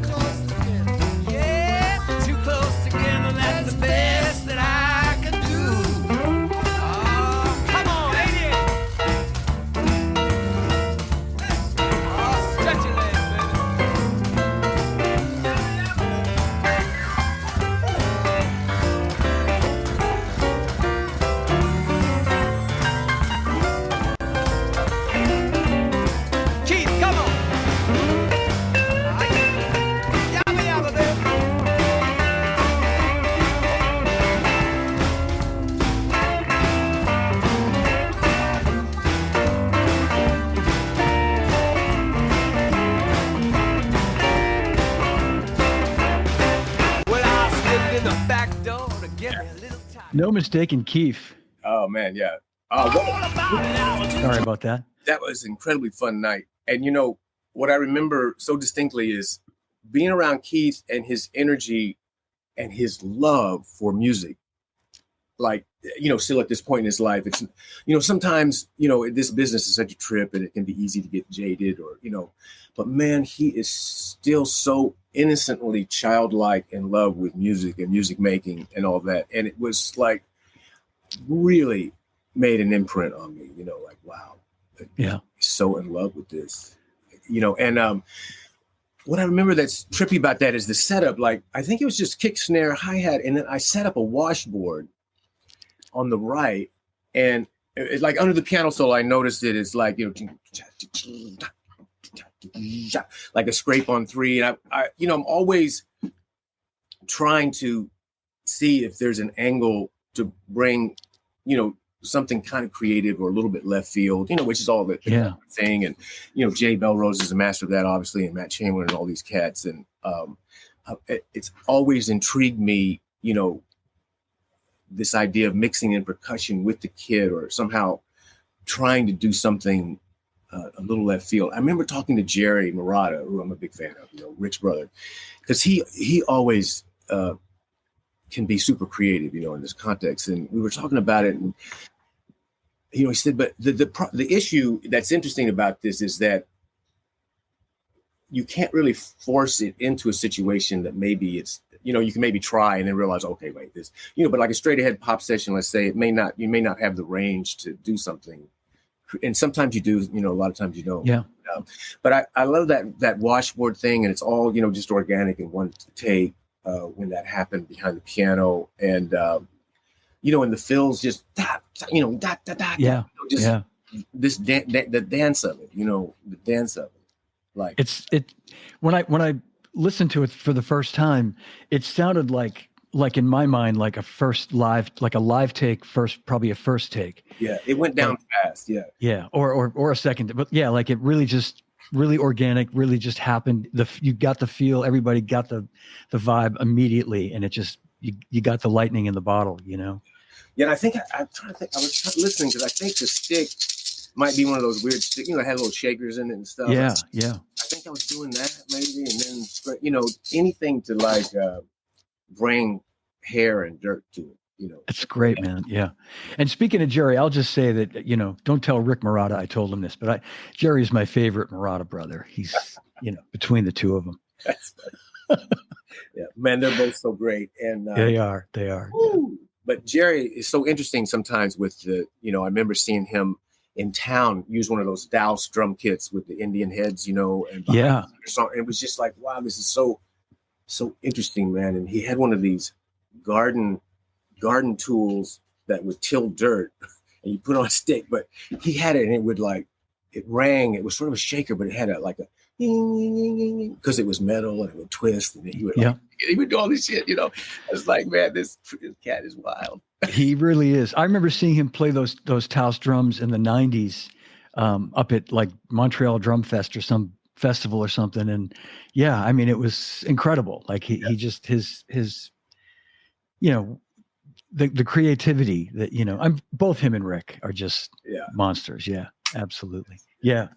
Yeah, too close together. That's the best that I could do. Oh, come on, ain't it? Oh, stretch your legs, baby. Keith, come on. Yabba yabba, baby. Well, I slipped in the back door to get me a little time. No mistaken, Keith. Oh man, yeah. Sorry about that. That was an incredibly fun night. And what I remember so distinctly is being around Keith and his energy and his love for music. Like, still at this point in his life, it's, sometimes, this business is such a trip and it can be easy to get jaded or, but man, he is still so innocently childlike in love with music and music making and all that. And it was like really made an imprint on me, like, wow. Yeah. So in love with this, and what I remember that's trippy about that is the setup. Like, I think it was just kick, snare, hi-hat. And then I set up a washboard on the right, and it's like under the piano solo, I noticed it is like, like a scrape on 3. And I'm always trying to see if there's an angle to bring, something kind of creative or a little bit left field, which is all the thing. And, Jay Belrose is a master of that, obviously, and Matt Chamberlain and all these cats. And it's always intrigued me, this idea of mixing in percussion with the kid or somehow trying to do something a little left field. I remember talking to Jerry Marotta, who I'm a big fan of, Rick's brother, because he always can be super creative, in this context. And we were talking about it, and he said, but the issue that's interesting about this is that you can't really force it into a situation that maybe it's, you can maybe try and then realize, okay, wait, this, but like a straight ahead pop session, let's say, you may not have the range to do something. And sometimes you do, a lot of times you don't. Yeah. But I love that washboard thing, and it's all, just organic in one take when that happened behind the piano. And, and the fills just, this the dance of it, the dance of it. Like when I listened to it for the first time, it sounded like in my mind, like a live take probably a first take. Yeah. It went down fast. Yeah. Yeah. Or a second, but yeah, like it really just really organic, really just happened. You got the feel, everybody got the vibe immediately. And it just, you got the lightning in the bottle, Yeah. And I think I'm trying to think, I was listening because I think the stick might be one of those weird sticks, it had little shakers in it and stuff. Yeah. I think I was doing that maybe. And then, anything to like bring hair and dirt to it, It's great, man. Yeah. And speaking of Jerry, I'll just say that, don't tell Rick Marotta I told him this, but Jerry is my favorite Marotta brother. He's, between the two of them. That's funny. Yeah, man, they're both so great. And they are. Yeah. But Jerry is so interesting sometimes with the, I remember seeing him in town use one of those Dowse drum kits with the Indian heads, and it was just like, wow, this is so interesting, man. And he had one of these garden tools that would till dirt and you put on a stick, but he had it and it would it rang. It was sort of a shaker, but it had because it was metal and it would twist, and he would do all this shit, I was like, man, this cat is wild. He really is. I remember seeing him play those Taos drums in the 90s up at like Montreal Drum Fest or some festival or something. And yeah, I mean, it was incredible. Like he just, his the creativity that, both him and Rick are just monsters. Yeah, absolutely. Yeah.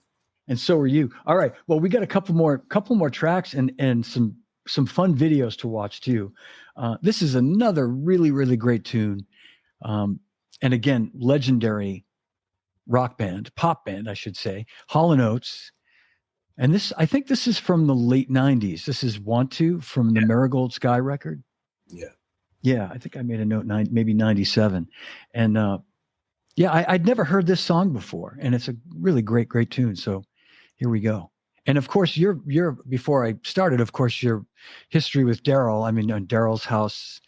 And so are you. All right. Well, we got a couple more tracks and some fun videos to watch too. This is another really, really great tune. And again, legendary pop band, I should say, Hall & Oates. And I think this is from the late 90s. This is Want To from the Marigold Sky record. Yeah. Yeah. I think I made a note, maybe 97. And I'd never heard this song before, and it's a really great, great tune. So here we go. And of course, before I started, of course, your history with Daryl, on Daryl's house.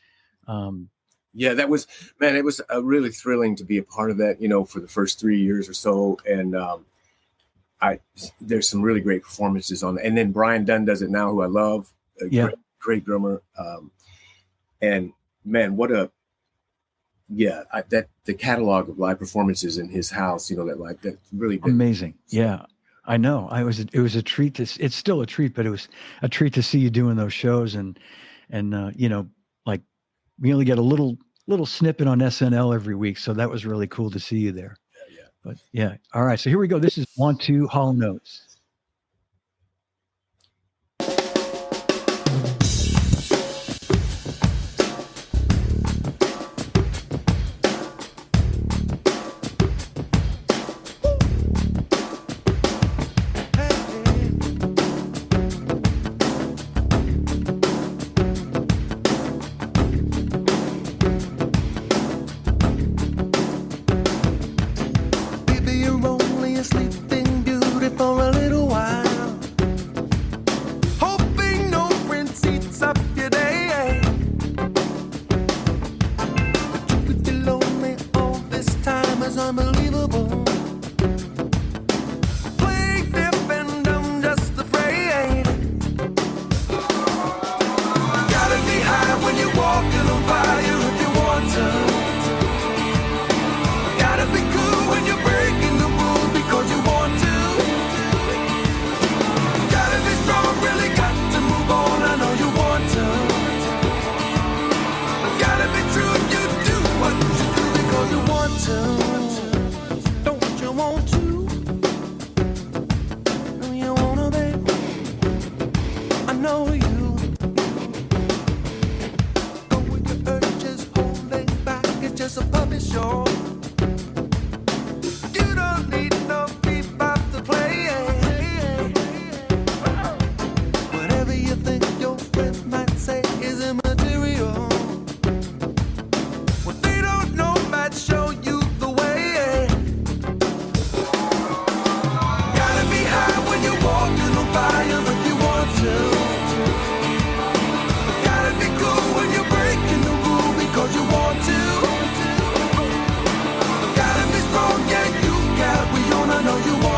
That was, man, it was really thrilling to be a part of that, for the first 3 years or so. And there's some really great performances on it. And then Brian Dunn does it now, who I love. Great drummer. And man, the catalog of live performances in his house, that really been amazing. Yeah. I know. It was a treat it's still a treat, but it was a treat to see you doing those shows and like we only get a little snippet on SNL every week. So that was really cool to see you there. Yeah. But yeah. All right. So here we go. This is Want To, Hall & Oates.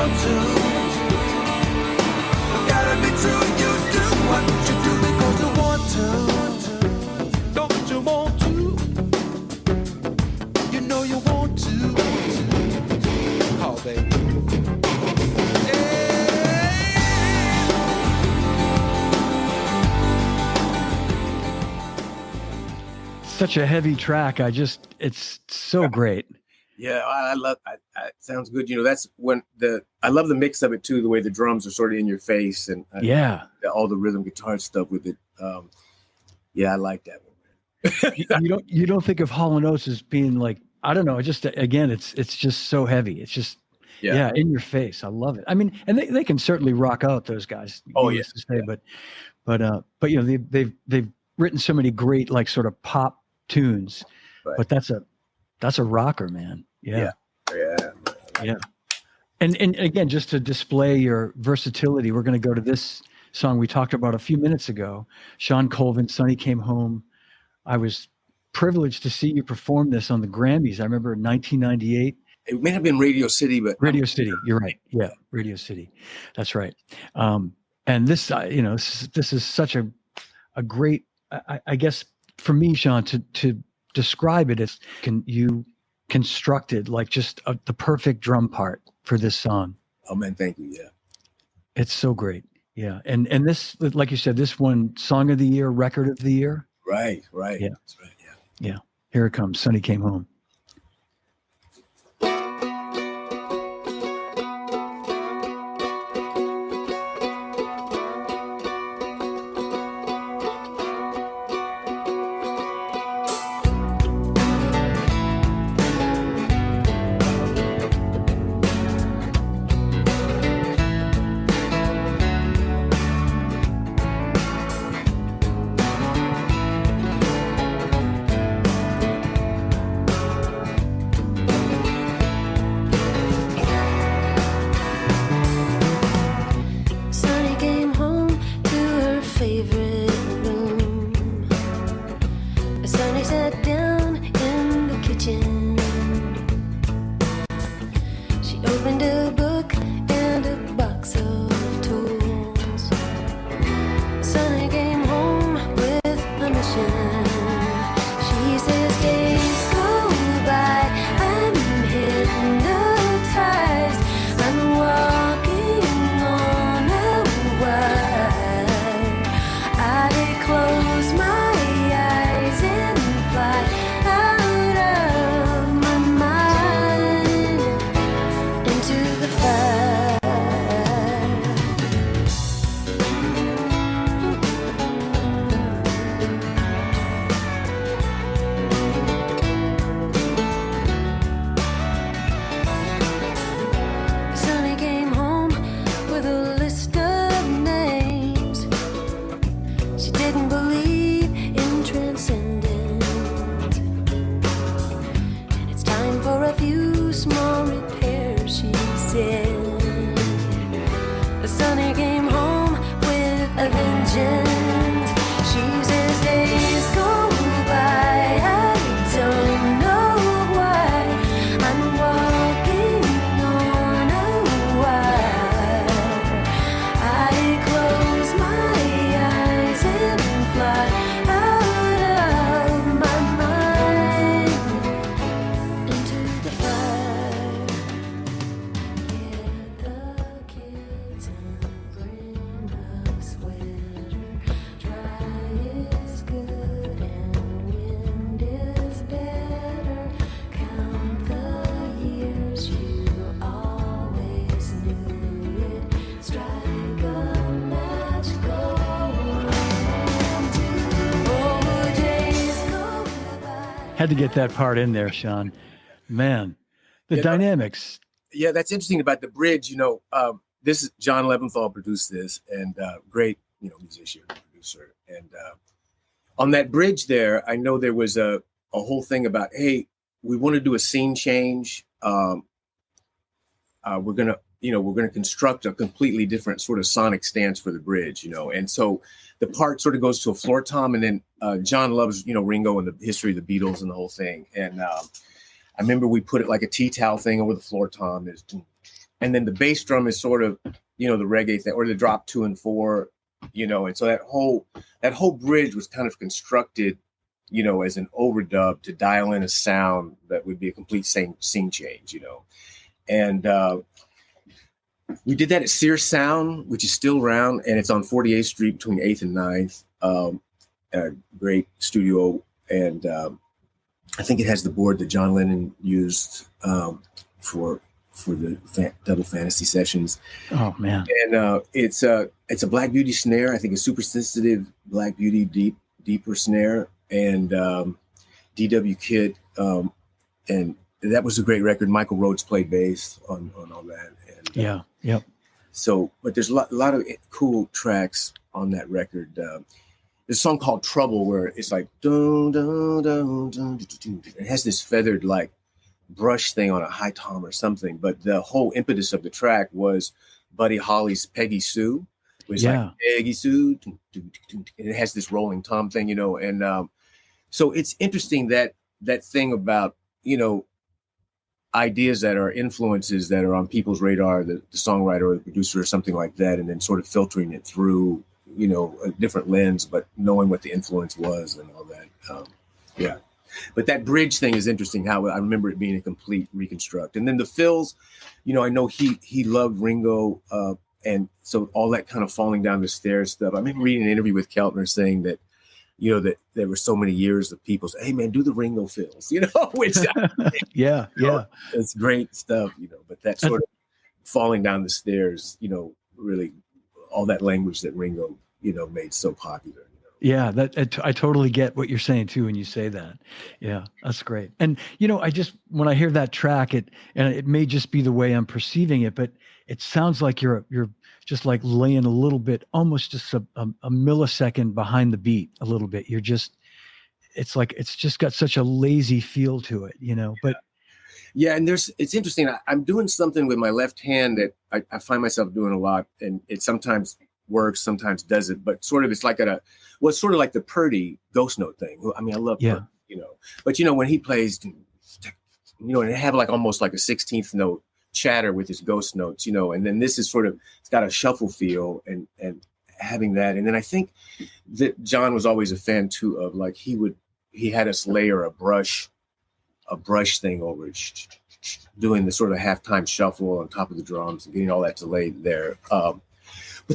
want to. Gotta be true, you do what you do because you want to. Don't you want to? You know you want to. Oh, baby. Such a heavy track. It's so great. Yeah, I love. It sounds good. You know, that's when I love the mix of it too. The way the drums are sort of in your face, and all the rhythm guitar stuff with it. Yeah, I like that one. you don't think of Hall & Oates as being like, I don't know. Just again, it's just so heavy. It's just in your face. I love it. I mean, and they can certainly rock out, those guys. To say, but you know, they've written so many great like sort of pop tunes, but that's a rocker, man. Yeah. And again, just to display your versatility, we're going to go to this song we talked about a few minutes ago. Shawn Colvin, Sonny Came Home. I was privileged to see you perform this on the Grammys. I remember in 1998. It may have been Radio City, but Radio City. You're right. Yeah, Radio City. That's right. And this, you know, this is such a great. I guess for me, Shawn, to describe it as you constructed like just the perfect drum part for this song. Oh man, thank you. Yeah, it's so great. Yeah, and this, like you said, this won Song of the Year, Record of the Year. Right. Yeah, that's right. Yeah. Here it comes. Sonny Came Home. Had to get that part in there, Shawn. Man, the dynamics. Yeah, that's interesting about the bridge. You know, this is John Leventhal produced this, and great, you know, musician, producer. And on that bridge there, I know there was a whole thing about, hey, we want to do a scene change. We're gonna construct a completely different sort of sonic stance for the bridge, you know. And so the part sort of goes to a floor tom, and then John loves, you know, Ringo and the history of the Beatles and the whole thing. And I remember we put it like a tea towel thing over the floor tom. and then the bass drum is sort of, you know, the reggae thing, or the drop 2 and 4, you know, and so that whole bridge was kind of constructed, you know, as an overdub to dial in a sound that would be a complete scene change, you know. And we did that at Sears Sound, which is still around, and it's on 48th Street between 8th and 9th. A great studio, and I think it has the board that John Lennon used for the double fantasy sessions. Oh man! And it's a Black Beauty snare. I think a super sensitive Black Beauty deeper snare, and DW kit, and that was a great record. Michael Rhodes played bass on all that. And, yeah, yep. So, but there's a lot of cool tracks on that record. There's a song called Trouble where it's like dun, dun, dun, dun, dun, dun. It has this feathered like brush thing on a high tom or something, but the whole impetus of the track was Buddy Holly's Peggy Sue, which is like Peggy Sue, dun, dun, dun, dun, and it has this rolling tom thing, you know. And so it's interesting that thing about, you know, ideas that are influences that are on people's radar, the songwriter or the producer or something like that, and then sort of filtering it through, you know, a different lens, but knowing what the influence was and all that. Yeah. But that bridge thing is interesting, how I remember it being a complete reconstruct. And then the fills, you know, I know he loved Ringo. And so all that kind of falling down the stairs stuff. I remember reading an interview with Keltner saying that, you know, that there were so many years of people say, hey man, do the Ringo fills, you know, which yeah. It's great stuff, you know, but that sort of falling down the stairs, you know, really all that language that Ringo, you know, made so popular. You know? Yeah, I totally get what you're saying too when you say that. Yeah, that's great. And you know, when I hear that track, and it may just be the way I'm perceiving it, but it sounds like you're just like laying a little bit, almost just a millisecond behind the beat a little bit. It's like it's just got such a lazy feel to it, you know. But yeah, and it's interesting. I'm doing something with my left hand that I find myself doing a lot, and it sometimes works, sometimes doesn't. But sort of, it's like it's sort of like the Purdy ghost note thing. I mean, I love Purdy, you know. But you know, when he plays, you know, and it have like almost like a 16th note chatter with his ghost notes, you know, and then this is sort of, it's got a shuffle feel and having that. And then I think that John was always a fan too of like, he had us layer a brush thing over it, doing the sort of halftime shuffle on top of the drums and getting all that to lay there. But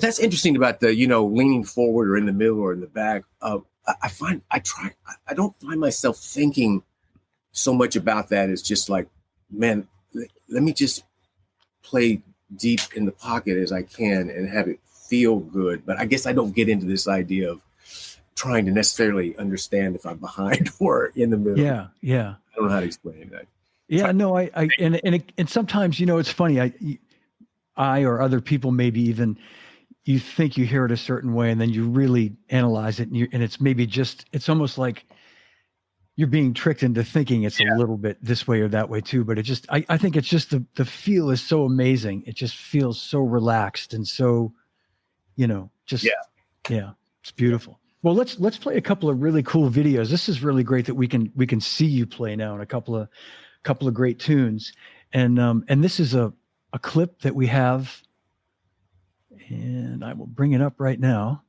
that's interesting about the, you know, leaning forward or in the middle or in the back. I don't find myself thinking so much about that. It's just like, man, let me just play deep in the pocket as I can and have it feel good. But I guess I don't get into this idea of trying to necessarily understand if I'm behind or in the middle. Yeah. I don't know how to explain that. Yeah, no, and sometimes, you know, it's funny. I or other people maybe even, you think you hear it a certain way and then you really analyze it and it's maybe just, it's almost like you're being tricked into thinking it's a little bit this way or that way too. But it just, I think it's just the feel is so amazing. It just feels so relaxed and so, you know, just, yeah, it's beautiful. Well, let's play a couple of really cool videos. This is really great that we can see you play now in a couple of great tunes. And this is a clip that we have, and I will bring it up right now.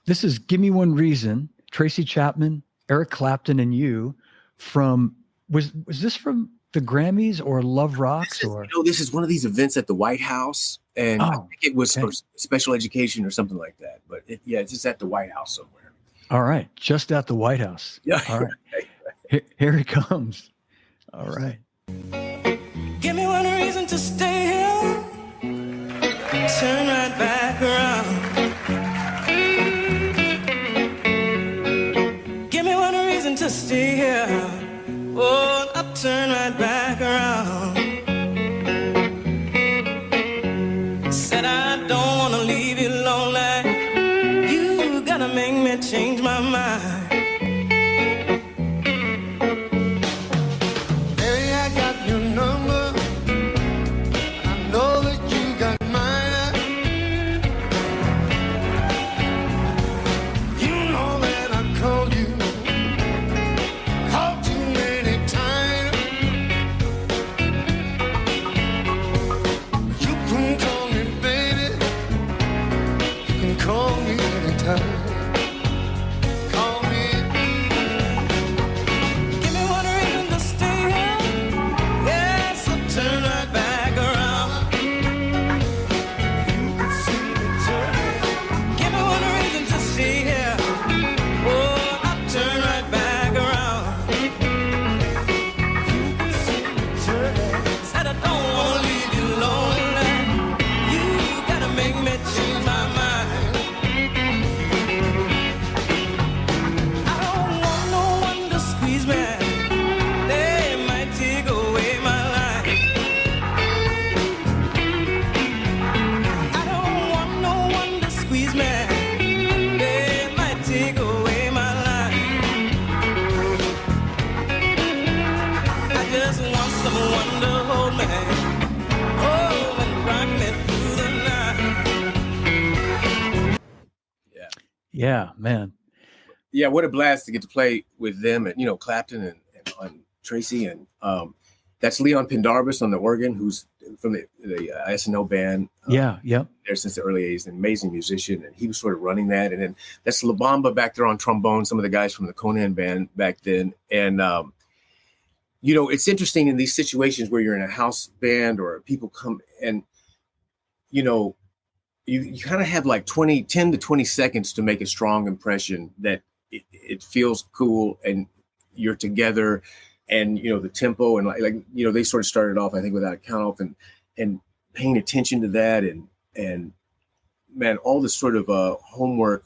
This is Give Me One Reason, Tracy Chapman, Eric Clapton, and you from, was this from the Grammys or Love Rocks? This is one of these events at the White House, and I think it was for special education or something like that. But it's just at the White House somewhere. All right, just at the White House. Yeah. All right, here he comes. All right. Give me one reason to stay here. Turn right back around. Give me one reason to stay here. Oh, I'll turn right back around. Said I don't want to leave you lonely. You gotta make me change my mind. Baby, I got your number. I know that you got mine. You know that I called you too many times. wonderful man. Oh, and rock me through the night. Yeah, man. Yeah, what a blast to get to play with them and, you know, Clapton and Tracy. And that's Leon Pendarvis on the organ, who's from the SNL band. Yeah. There since the early 80s, an amazing musician. And he was sort of running that. And then that's La Bamba back there on trombone, some of the guys from the Conan band back then. And, you know, it's interesting in these situations where you're in a house band or people come and, you know, you kind of have like 10 to 20 seconds to make a strong impression that it feels cool and you're together, and, you know, the tempo and like, you know, they sort of started off, I think, without a count off and paying attention to that. And man, all this sort of homework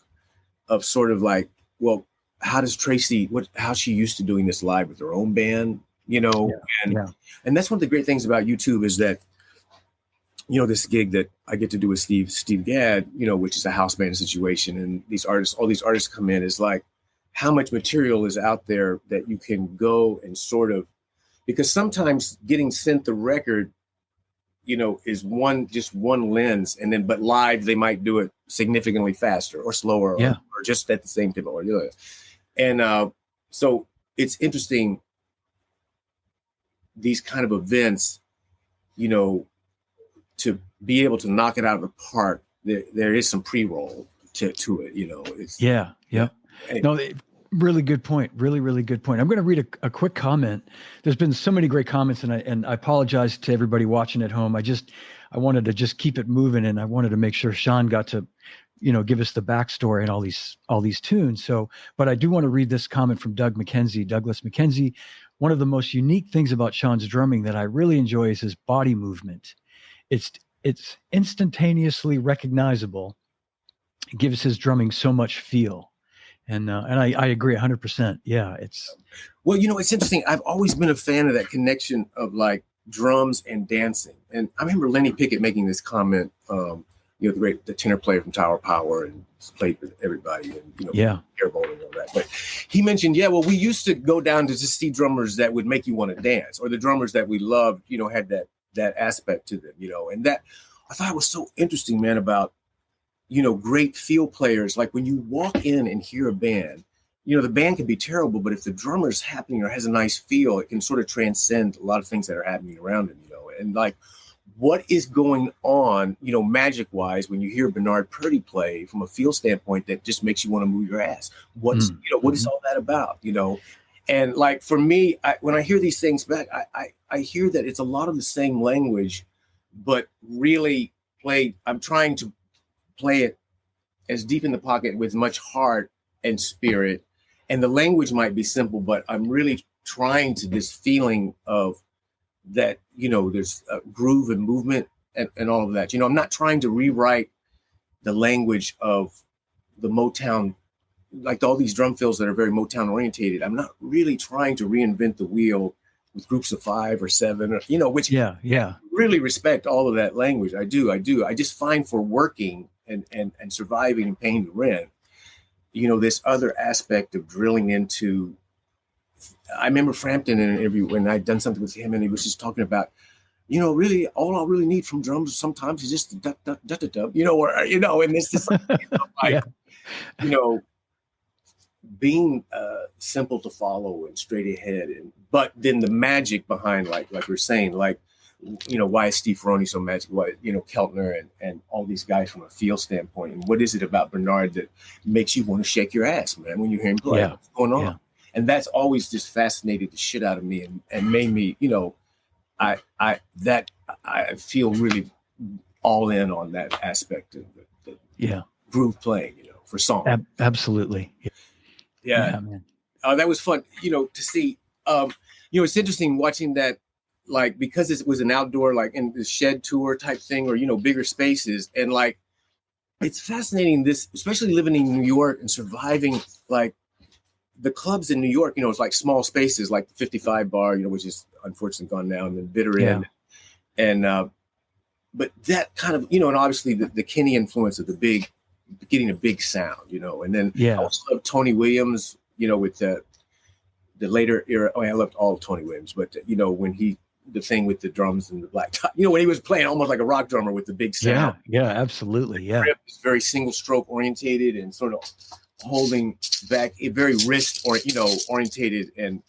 of sort of like, well, how does Tracy, how she used to doing this live with her own band, you know? And that's one of the great things about YouTube is that, you know, this gig that I get to do with Steve Gadd, you know, which is a house band situation. And all these artists come in, is like how much material is out there that you can go and sort of, because sometimes getting sent the record, you know, is just one lens. And then, but live, they might do it significantly faster or slower or just at the same tempo or the other. And so it's interesting, these kind of events, you know, to be able to knock it out of the park, there is some pre-roll to it, you know. It's, anyway. No, really good point. Really good point. I'm going to read a quick comment. There's been so many great comments, and I apologize to everybody watching at home. I wanted to just keep it moving, and I wanted to make sure Shawn got to, you know, give us the backstory and all these tunes. So, but I do want to read this comment from Douglas McKenzie. One of the most unique things about Shawn's drumming that I really enjoy is his body movement. It's instantaneously recognizable. It gives his drumming so much feel. And I agree 100%. Yeah, well, you know, it's interesting. I've always been a fan of that connection of like drums and dancing. And I remember Lenny Pickett making this comment, you know, the tenor player from Tower Power and played with everybody and, you know, Airbolt and all that. But he mentioned, well, we used to go down to just see drummers that would make you want to dance, or the drummers that we loved, you know, had that aspect to them, you know. And that I thought was so interesting, man, about, you know, great field players. Like when you walk in and hear a band, you know, the band can be terrible, but if the drummer's happening or has a nice feel, it can sort of transcend a lot of things that are happening around him, you know. And like, what is going on, you know, magic wise, when you hear Bernard Purdie play from a feel standpoint that just makes you want to move your ass? What is all that about, you know? And like, for me, when I hear these things back, I hear that it's a lot of the same language, but really I'm trying to play it as deep in the pocket with much heart and spirit. And the language might be simple, but I'm really trying to this feeling of that, you know, there's a groove and movement and all of that. You know, I'm not trying to rewrite the language of the Motown, like all these drum fills that are very Motown orientated. I'm not really trying to reinvent the wheel with groups of 5 or 7, or, you know, which I really respect all of that language. I do. I just find for working and surviving and paying the rent, you know, this other aspect of drilling into. I remember Frampton in an interview when I'd done something with him, and he was just talking about, you know, really all I really need from drums sometimes is just da da da da da, you know, or, you know, and it's just like, you know, being simple to follow and straight ahead, but then the magic behind, like we're saying, like, you know, why is Steve Ferroni so magical? Why, you know, Keltner and all these guys from a feel standpoint, and what is it about Bernard that makes you want to shake your ass, man, when you hear him play? What's going on? And that's always just fascinated the shit out of me and made me, you know, I feel really all in on that aspect of the groove playing, you know, for song. Absolutely. Yeah, man. That was fun, you know, to see. You know, it's interesting watching that, like, because it was an outdoor, like in the shed tour type thing, or, you know, bigger spaces. And like, it's fascinating, this, especially living in New York and surviving, like, the clubs in New York, you know, it's like small spaces, like the 55 bar, you know, which is unfortunately gone now, and then Bitter End. And, but that kind of, you know, and obviously the Kenny influence of getting a big sound, you know, and then I also love Tony Williams, you know, with the later era. I loved all of Tony Williams, but, you know, when he the thing with the drums and the black top. You know, when he was playing almost like a rock drummer with the big sound. Yeah, absolutely. Yeah. It's very single stroke orientated and sort of holding back, very wrist or, orientated, and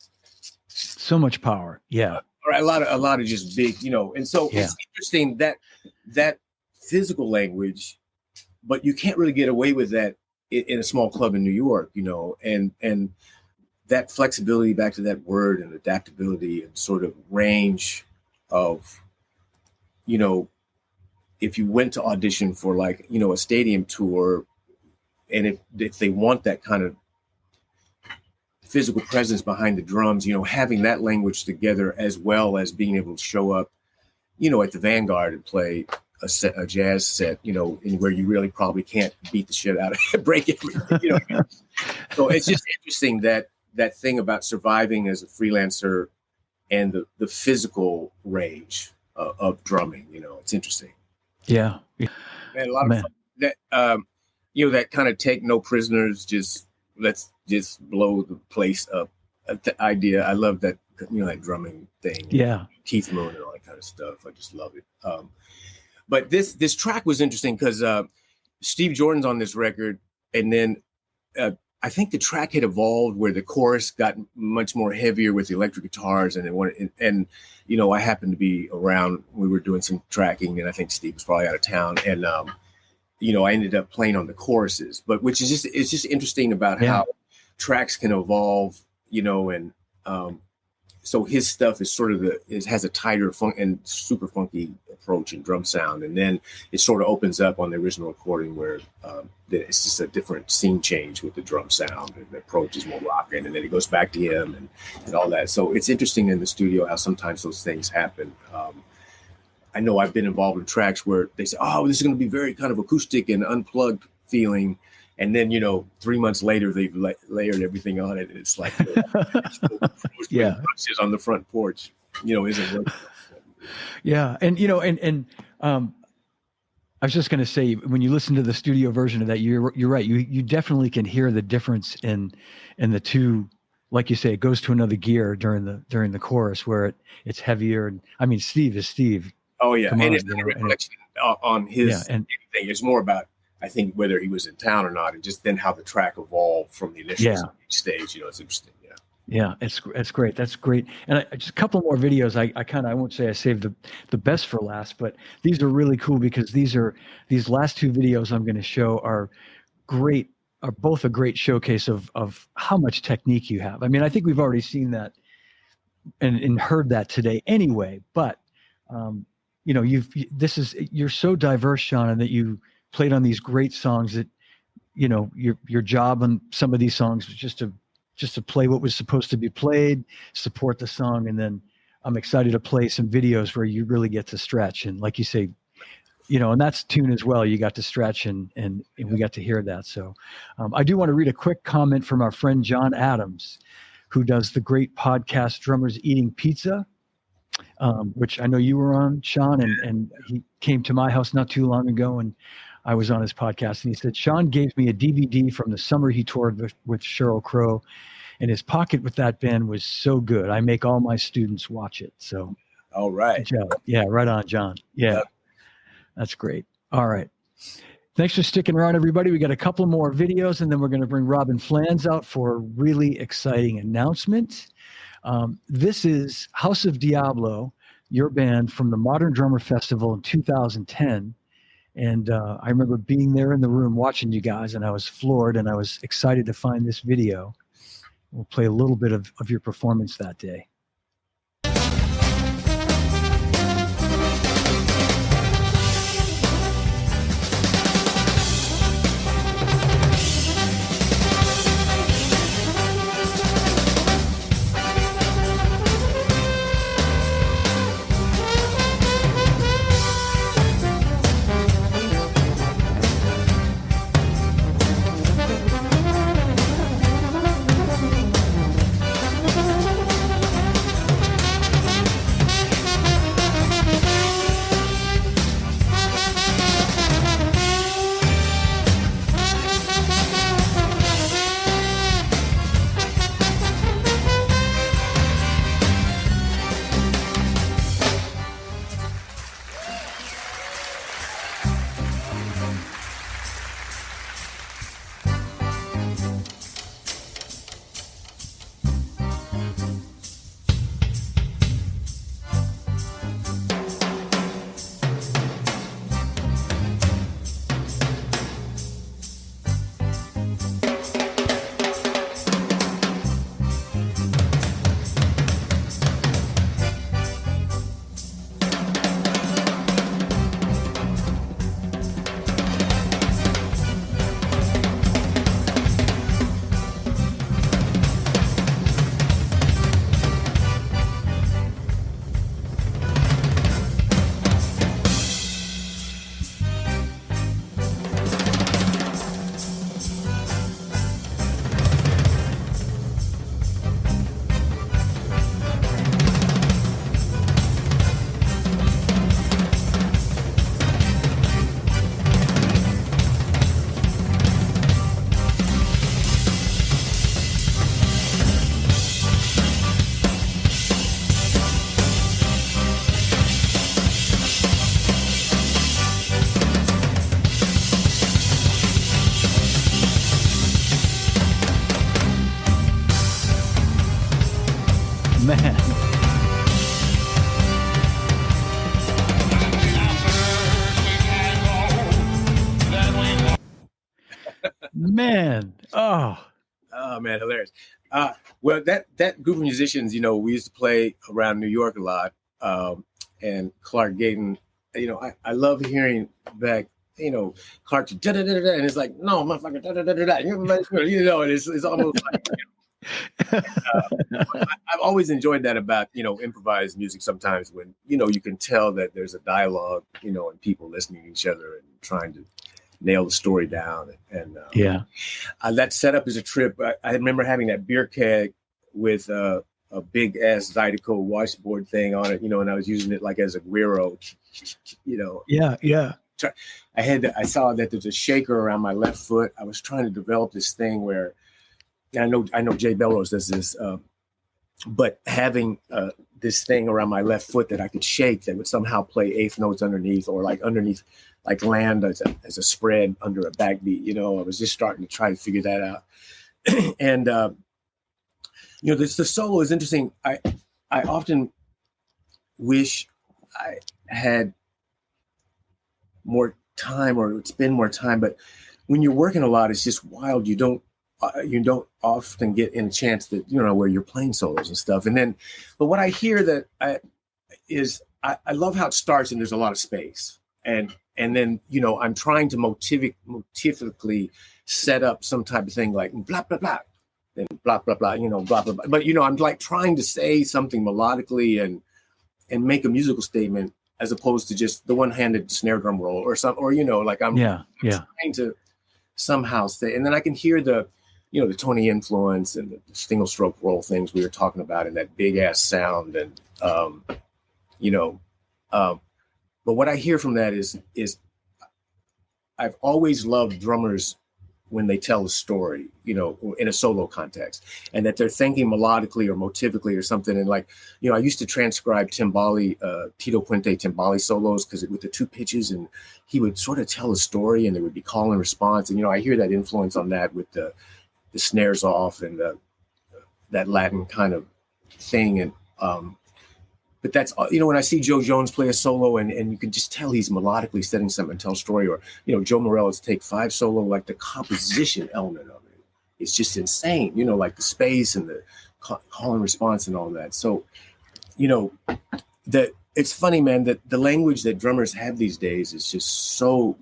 so much power. Yeah. A lot of just big, and so it's interesting that physical language, but you can't really get away with that in a small club in New York, and that flexibility, back to that word, and adaptability and sort of range of, if you went to audition for like, a stadium tour, and if they want that kind of physical presence behind the drums, having that language together, as well as being able to show up, at the Vanguard and play a jazz set, in where you really probably can't beat the shit out of break everything, So it's just interesting that thing about surviving as a freelancer and the physical range of drumming, it's interesting. Yeah. And a lot of fun. That, that kind of take no prisoners, let's just blow the place up the idea. I love that, that drumming thing. Yeah. Keith Moon and all that kind of stuff. I just love it. But this track was interesting because Steve Jordan's on this record, and then I think the track had evolved where the chorus got much more heavier with the electric guitars, and I happened to be around. We were doing some tracking, and I think Steve was probably out of town, and I ended up playing on the choruses, but it's just interesting about how tracks can evolve, and so his stuff is sort of has a tighter funk and super funky approach and drum sound, and then it sort of opens up on the original recording where it's just a different scene change with the drum sound, and the approach is more rocking, and then it goes back to him and all that. So it's interesting in the studio how sometimes those things happen. I know I've been involved in tracks where they say, "Oh, this is going to be very kind of acoustic and unplugged feeling," and then 3 months later they've layered everything on it, and it's like brushes on the front porch, isn't working. Yeah, and I was just going to say, when you listen to the studio version of that, you're right. You definitely can hear the difference in the two. Like you say, it goes to another gear during the chorus where it's heavier. And I mean, Steve is Steve. Oh yeah, and it's not a reflection on his thing. It's more about, I think, whether he was in town or not, and just then how the track evolved from the initial stage. It's interesting. Yeah, it's great. That's great. And just a couple more videos. I won't say I saved the best for last, but these are really cool because these last two videos I'm going to show are great. Are both a great showcase of how much technique you have. I mean, I think we've already seen that and heard that today anyway. But you're so diverse, Shawn, and that you played on these great songs that your job on some of these songs was just to play what was supposed to be played, support the song, and then I'm excited to play some videos where you really get to stretch, and like you say, and that's tune as well. You got to stretch and we got to hear that. So I do want to read a quick comment from our friend John Adams, who does the great podcast Drummers Eating Pizza, which I know you were on, Shawn, and he came to my house not too long ago, and I was on his podcast, and he said, Shawn gave me a DVD from the summer he toured with Sheryl Crow, and his pocket with that band was so good. I make all my students watch it. So, all right. Yeah, right on, John. Yeah. That's great. All right. Thanks for sticking around, everybody. We got a couple more videos, and then we're going to bring Robin Flans out for a really exciting announcement. This is House of Diablo, your band from the Modern Drummer Festival in 2010. And I remember being there in the room watching you guys, and I was floored, and I was excited to find this video. We'll play a little bit of your performance that day. man. Oh man, hilarious. Well, that group of musicians, we used to play around New York a lot. And Clark Gayton, I love hearing back, Clark da da da da, and it's like, no, motherfucker, da da da da da, and it's almost like. I've always enjoyed that about improvised music. Sometimes when you can tell that there's a dialogue, and people listening to each other and trying to nail the story down. And that setup is a trip. I remember having that beer keg with a big ass Zydeco washboard thing on it, and I was using it like as a guiro, Yeah. I saw that there's a shaker around my left foot. I was trying to develop this thing where, and I know Jay Bellows does this, but having this thing around my left foot that I could shake that would somehow play eighth notes underneath, or like underneath, like land as a spread under a backbeat. I was just starting to try to figure that out. And the solo is interesting. I often wish I had more time or spend more time, but when you're working a lot, it's just wild. You don't often get in a chance that where you're playing solos and stuff. But what I hear that I love how it starts and there's a lot of space, and then I'm trying to motivically set up some type of thing like blah blah blah, then blah blah blah, blah blah blah. But I'm like trying to say something melodically and make a musical statement, as opposed to just the one-handed snare drum roll or something, or like I'm trying to somehow say, and then I can hear the Tony influence and the single stroke roll things we were talking about, and that big ass sound, and but what I hear from that is I've always loved drummers when they tell a story, in a solo context, and that they're thinking melodically or motivically or something. And like, I used to transcribe timbali, Tito Puente timbali solos, because with the two pitches, and he would sort of tell a story and there would be call and response. And, I hear that influence on that with the snares off and that Latin kind of thing. And, but that's, when I see Joe Jones play a solo and you can just tell he's melodically setting something to tell a story, or, Joe Morello's Take 5 solo, like the composition element of it, it's just insane, like the space and the call and response and all that. So, that it's funny, man, that the language that drummers have these days is just so,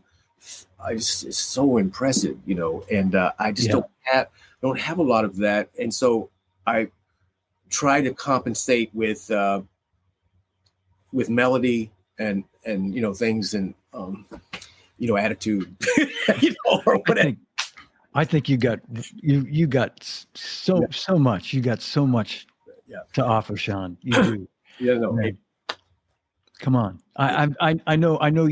it's so impressive, and I just don't have a lot of that. And so I try to compensate with melody and things and attitude, or whatever. I think you got so much. You got so much to offer, Shawn. You do. Yeah, no. Hey. Come on. I know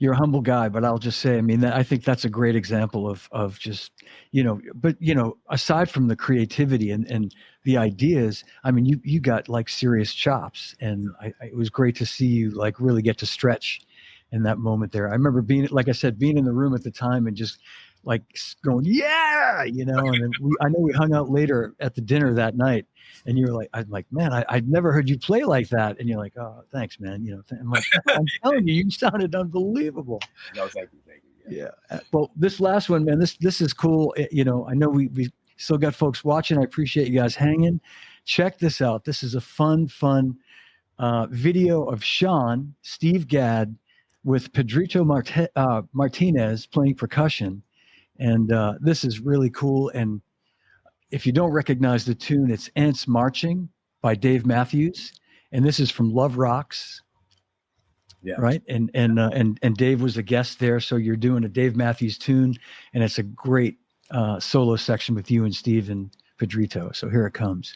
you're a humble guy, but I'll just say, I think that's a great example of just, but aside from the creativity and the ideas, you got like serious chops, and it was great to see you like really get to stretch in that moment there. I remember being in the room at the time and just like going, yeah, and then I know we hung out later at the dinner that night, and you were like, I'm like, man, I'd never heard you play like that. And you're like, oh, thanks, man. I'm like, I'm telling you, you sounded unbelievable. No, thank you. Yeah. Well, this last one, man, this is cool. I know we still got folks watching. I appreciate you guys hanging. Check this out. This is a fun video of Shawn, Steve Gadd, with Pedrito Martinez playing percussion. And this is really cool. And if you don't recognize the tune, it's Ants Marching by Dave Matthews. And this is from Love Rocks. Yeah. Right. And Dave was a guest there. So you're doing a Dave Matthews tune, and it's a great solo section with you and Steve and Pedrito. So here it comes.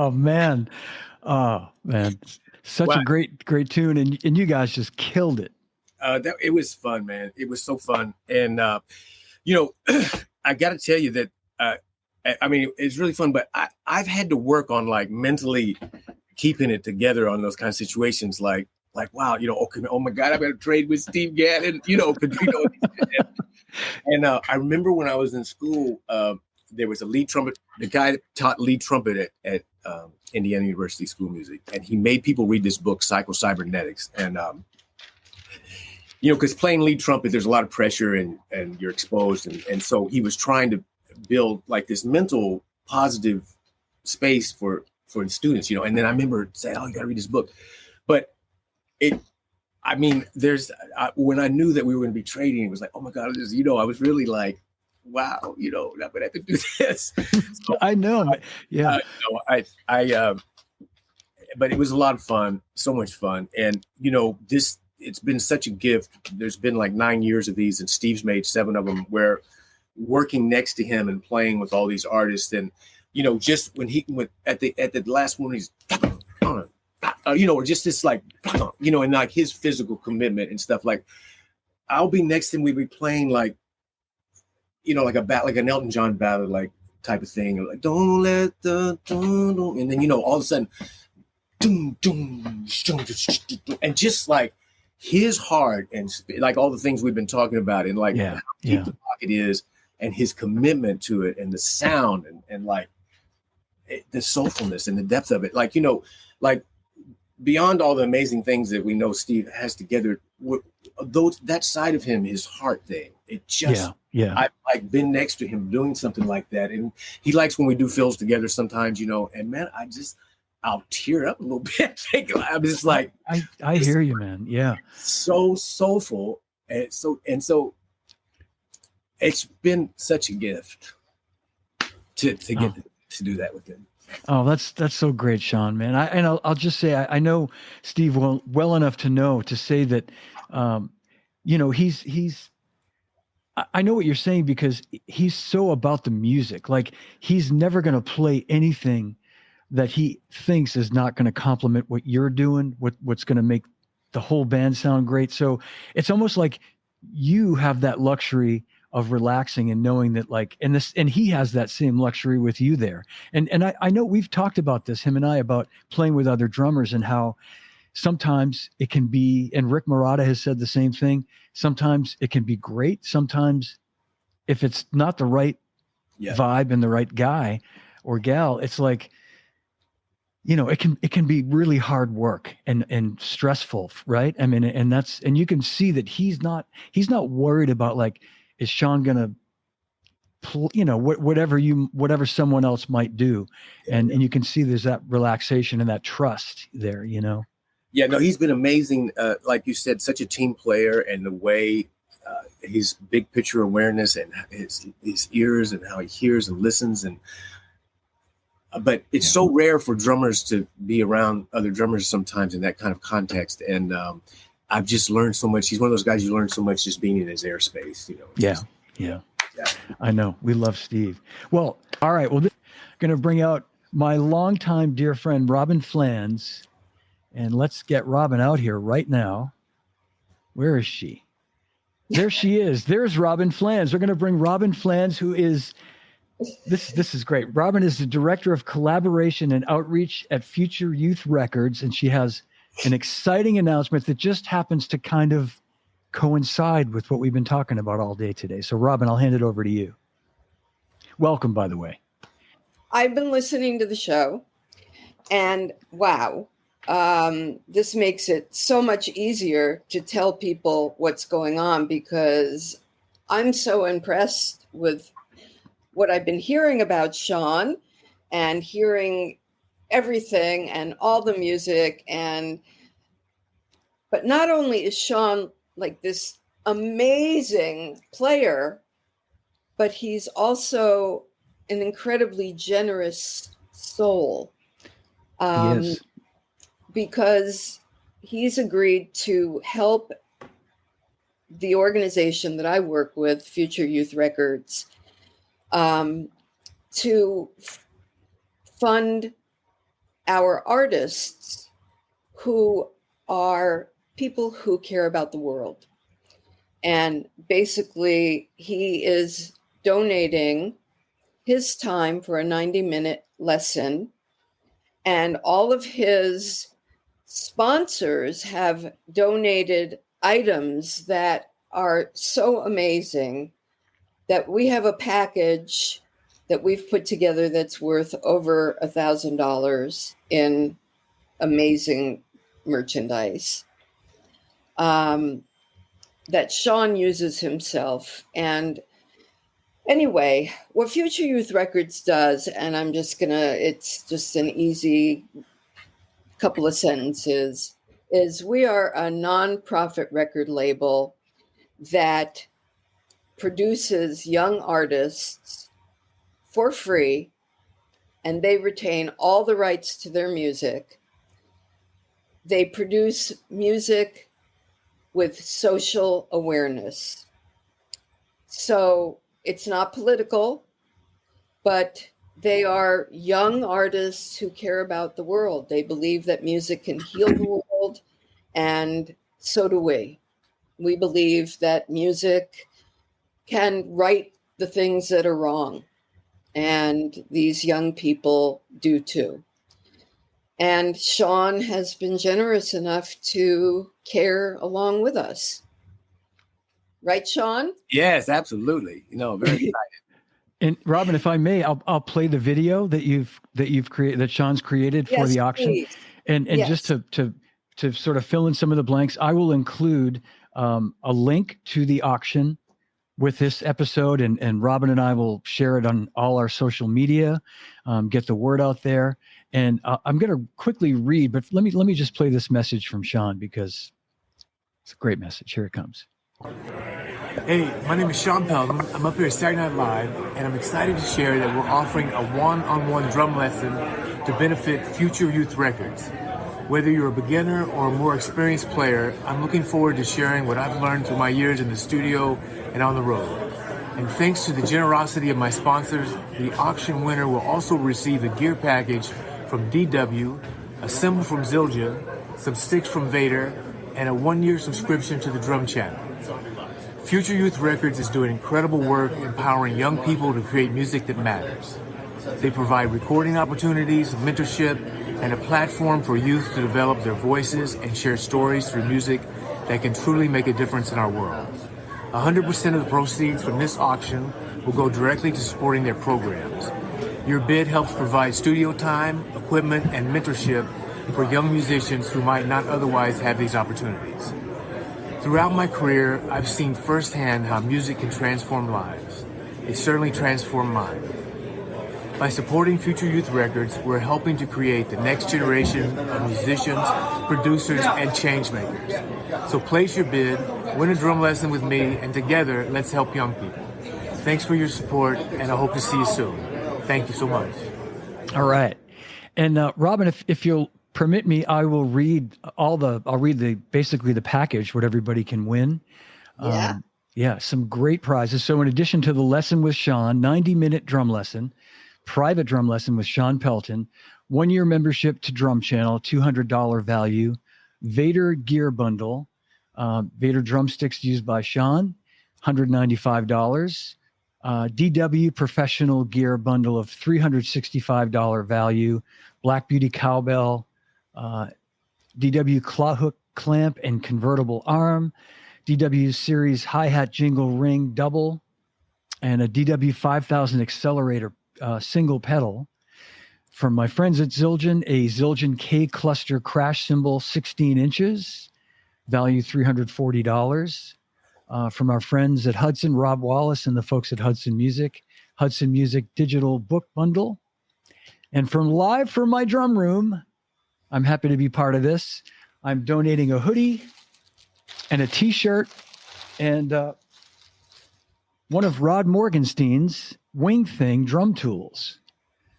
Oh man. Oh man. Such a Wow. great tune. And you guys just killed it. It was fun, man. It was so fun. And, you know, I got to tell you that, I mean, it's really fun, but I've had to work on like mentally keeping it together on those kind of situations. Like, wow, you know, okay, oh my God, I better trade with Steve Gadd, you know, because you know, and I remember when I was in school, there was a lead trumpet, the guy that taught lead trumpet at Indiana University School of Music, and he made people read this book, Psycho-Cybernetics, and you know, because playing lead trumpet, there's a lot of pressure and you're exposed, and so he was trying to build like this mental positive space for the students, you know. And then I remember saying, "Oh, you got to read this book," but I mean, when I knew that we were going to be trading, it was like, oh my God, you know, I was really like, wow, you know, I'm going to have to do this. So, I know. Yeah. You know, but it was a lot of fun, so much fun. And, you know, it's been such a gift. There's been like 9 years of these, and Steve's made 7 of them, where working next to him and playing with all these artists. And, you know, just when he went at the last one, he's, you know, or just this like, you know, and like his physical commitment and stuff. Like, I'll be next to him, we'd be playing like, you know, like an Elton John ballad, like type of thing. Like, don't let the, and then, you know, all of a sudden, and just like his heart and like all the things we've been talking about, and like how deep the pocket is, and his commitment to it, and the sound, and like the soulfulness and the depth of it. Like, you know, like beyond all the amazing things that we know Steve has together, that side of him, his heart thing, it just, I've like been next to him doing something like that. And he likes when we do fills together sometimes, you know, and man, I'll tear up a little bit. I'm just like, I hear you, man. Yeah. So soulful. And so it's been such a gift to get to do that with him. Oh, that's so great, Shawn, man. I'll just say, I know Steve well enough to say that, you know, I know what you're saying, because he's so about the music. Like, he's never going to play anything that he thinks is not going to complement what you're doing, what's going to make the whole band sound great. So it's almost like you have that luxury of relaxing and knowing that, like, and he has that same luxury with you there. And I know we've talked about this, him and I, about playing with other drummers and how sometimes it can be, and Rick Marotta has said the same thing. Sometimes it can be great. Sometimes if it's not the right vibe and the right guy or gal, it's like, you know, it can be really hard work and stressful, right? I mean, and you can see that he's not worried about, like, is Shawn gonna, you know, whatever someone else might do, and you can see there's that relaxation and that trust there, you know. Yeah, no, he's been amazing. Like you said, such a team player, and the way his big picture awareness and his ears and how he hears and listens, and but it's so rare for drummers to be around other drummers sometimes in that kind of context. And I've just learned so much. He's one of those guys you learn so much just being in his airspace, you know. Yeah. I know. We love Steve. Well, all right. Well, going to bring out my longtime dear friend, Robin Flans, and let's get Robin out here right now. Where is she? There she is. There's Robin Flans. We're going to bring Robin Flans, who is, this is great. Robin is the director of collaboration and outreach at Future Youth Records, and she has an exciting announcement that just happens to kind of coincide with what we've been talking about all day today. So, Robin, I'll hand it over to you. Welcome, by the way. I've been listening to the show, and wow, this makes it so much easier to tell people what's going on, because I'm so impressed with what I've been hearing about Shawn, and hearing everything and all the music. But not only is Shawn like this amazing player, but he's also an incredibly generous soul. Yes. Because he's agreed to help the organization that I work with, Future Youth Records, to fund our artists who are people who care about the world. And basically, he is donating his time for a 90-minute lesson. And all of his sponsors have donated items that are so amazing that we have a package that we've put together that's worth over $1,000 in amazing merchandise that Shawn uses himself. And anyway, what Future Youth Records does, and it's just an easy couple of sentences, is we are a nonprofit record label that produces young artists for free, and they retain all the rights to their music. They produce music with social awareness. So it's not political, but they are young artists who care about the world. They believe that music can heal the world, and so do we. We believe that music can right the things that are wrong, and these young people do too. And Shawn has been generous enough to care along with us. Right, Shawn? Yes, absolutely. Very excited. And Robin, if I may, I'll play the video that you've created, that Shawn's created for the auction. Please. And Yes. just to sort of fill in some of the blanks, I will include a link to the auction with this episode, and Robin and I will share it on all our social media, get the word out there. And I'm going to quickly read, but let me just play this message from Shawn, because it's a great message. Here it comes. Hey, my name is Shawn Pelton. I'm up here at Saturday Night Live, and I'm excited to share that we're offering a one-on-one drum lesson to benefit Future Youth Records. Whether you're a beginner or a more experienced player, I'm looking forward to sharing what I've learned through my years in the studio and on the road. And thanks to the generosity of my sponsors, the auction winner will also receive a gear package from DW, a cymbal from Zildjian, some sticks from Vader, and a 1-year subscription to the Drum Channel. Future Youth Records is doing incredible work empowering young people to create music that matters. They provide recording opportunities, mentorship, and a platform for youth to develop their voices and share stories through music that can truly make a difference in our world. 100% of the proceeds from this auction will go directly to supporting their programs. Your bid helps provide studio time, equipment, and mentorship for young musicians who might not otherwise have these opportunities. Throughout my career, I've seen firsthand how music can transform lives. It certainly transformed mine. By supporting Future Youth Records, we're helping to create the next generation of musicians, producers, and change makers. So place your bid, win a drum lesson with me, and together, let's help young people. Thanks for your support, and I hope to see you soon. Thank you so much. All right. And Robin, if you'll permit me, I will read basically the package, what everybody can win. Yeah. Some great prizes. So in addition to the lesson with Shawn, 90-minute drum lesson, private drum lesson with Shawn Pelton, 1-year membership to Drum Channel, $200 value, Vader gear bundle, Vader drumsticks used by Shawn, $195, DW professional gear bundle of $365 value, Black Beauty cowbell, DW claw hook clamp and convertible arm, DW series hi-hat jingle ring double, and a DW 5000 accelerator single pedal. From my friends at Zildjian, a Zildjian K cluster crash cymbal, 16 inches, value $340. From our friends at Hudson, Rob Wallace and the folks at Hudson Music digital book bundle. And from Live from My Drum Room, I'm happy to be part of this. I'm donating a hoodie and a t-shirt and one of Rod Morgenstein's Wing Thing drum tools,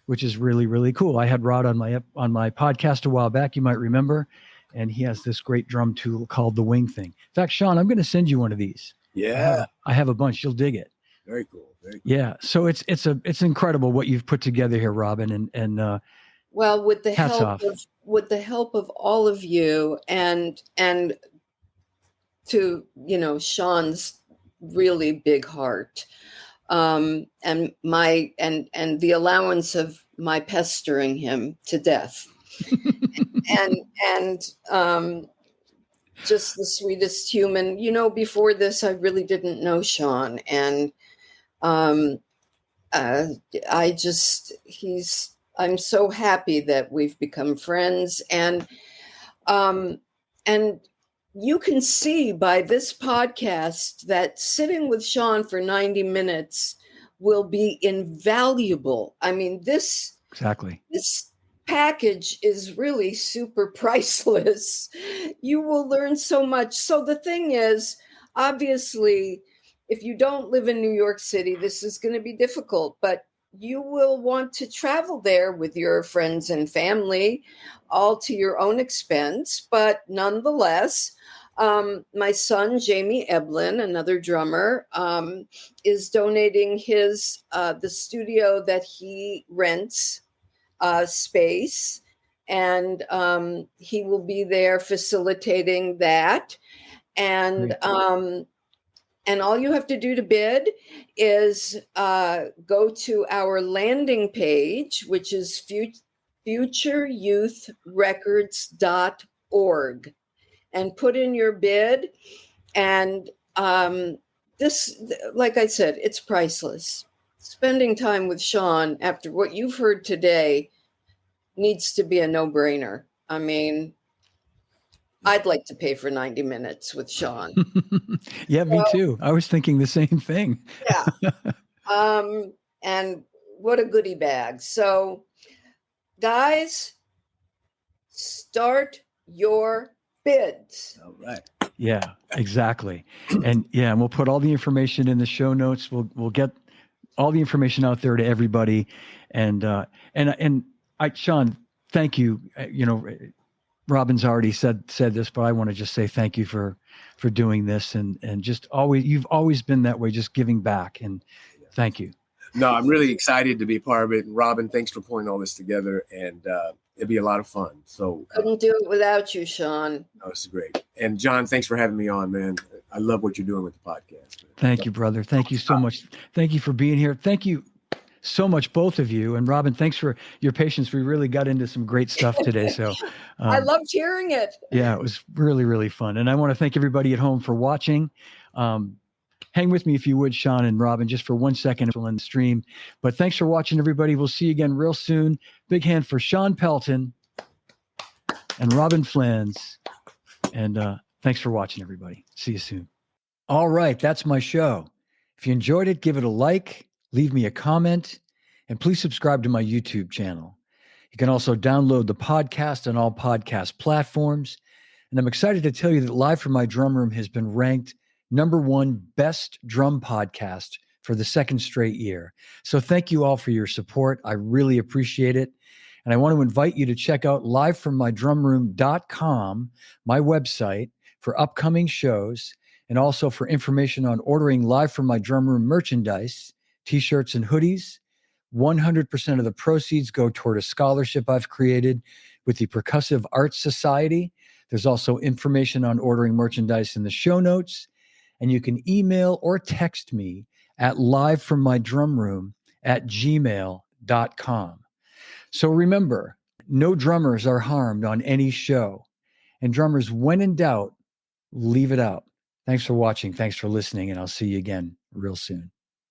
which is really, really cool. I had Rod on my podcast a while back, you might remember, and he has this great drum tool called the Wing Thing. In fact, Shawn, I'm going to send you one of these. Yeah. I have a bunch. You'll dig it. Very cool. Very cool. Yeah. So it's incredible what you've put together here, Robin. And Well, with the Hats help off. of all of you, and to, Shawn's really big heart, and the allowance of my pestering him to death, and just the sweetest human. Before this, I really didn't know Shawn, and um, I'm so happy that we've become friends, and you can see by this podcast that sitting with Shawn for 90 minutes will be invaluable. I mean, this package is really super priceless. You will learn so much. So the thing is, obviously, if you don't live in New York City, this is going to be difficult, but you will want to travel there with your friends and family, all to your own expense. But nonetheless, my son, Jamie Eblin, another drummer, is donating the studio that he rents space, and he will be there facilitating that. And all you have to do to bid is go to our landing page, which is futureyouthrecords.org, and put in your bid. And this, like I said, it's priceless. Spending time with Shawn after what you've heard today needs to be a no-brainer. I mean, I'd like to pay for 90 minutes with Shawn. Yeah, me too. I was thinking the same thing. Yeah. And what a goodie bag. So, guys, start your bids. All right. Yeah, exactly. And we'll put all the information in the show notes. We'll get all the information out there to everybody. And Shawn, thank you. Robin's already said this, but I want to just say thank you for doing this, and just you've always been that way, just giving back, and thank you. No, I'm really excited to be a part of it. And Robin, thanks for putting all this together, and it'd be a lot of fun. So couldn't do it without you, Shawn. Oh, this is great. And John, thanks for having me on, man. I love what you're doing with the podcast, man. Thank you, brother. Thank you so much. Thank you for being here. Thank you so much, both of you. And Robin, thanks for your patience. We really got into some great stuff today. So I loved hearing it. Yeah, it was really, really fun. And I want to thank everybody at home for watching. Hang with me, if you would, Shawn and Robin, just for 1 second. We'll end the stream. But thanks for watching, everybody. We'll see you again real soon. Big hand for Shawn Pelton and Robin Flans. And thanks for watching, everybody. See you soon. All right, that's my show. If you enjoyed it, give it a like, leave me a comment, and please subscribe to my YouTube channel. You can also download the podcast on all podcast platforms. And I'm excited to tell you that Live from My Drum Room has been ranked #1 best drum podcast for the second straight year. So thank you all for your support. I really appreciate it. And I want to invite you to check out livefrommydrumroom.com, my website, for upcoming shows, and also for information on ordering Live from My Drum Room merchandise, t-shirts and hoodies. 100% of the proceeds go toward a scholarship I've created with the Percussive Arts Society. There's also information on ordering merchandise in the show notes. And you can email or text me at livefrommydrumroom@gmail.com. So remember, no drummers are harmed on any show. And drummers, when in doubt, leave it out. Thanks for watching. Thanks for listening. And I'll see you again real soon.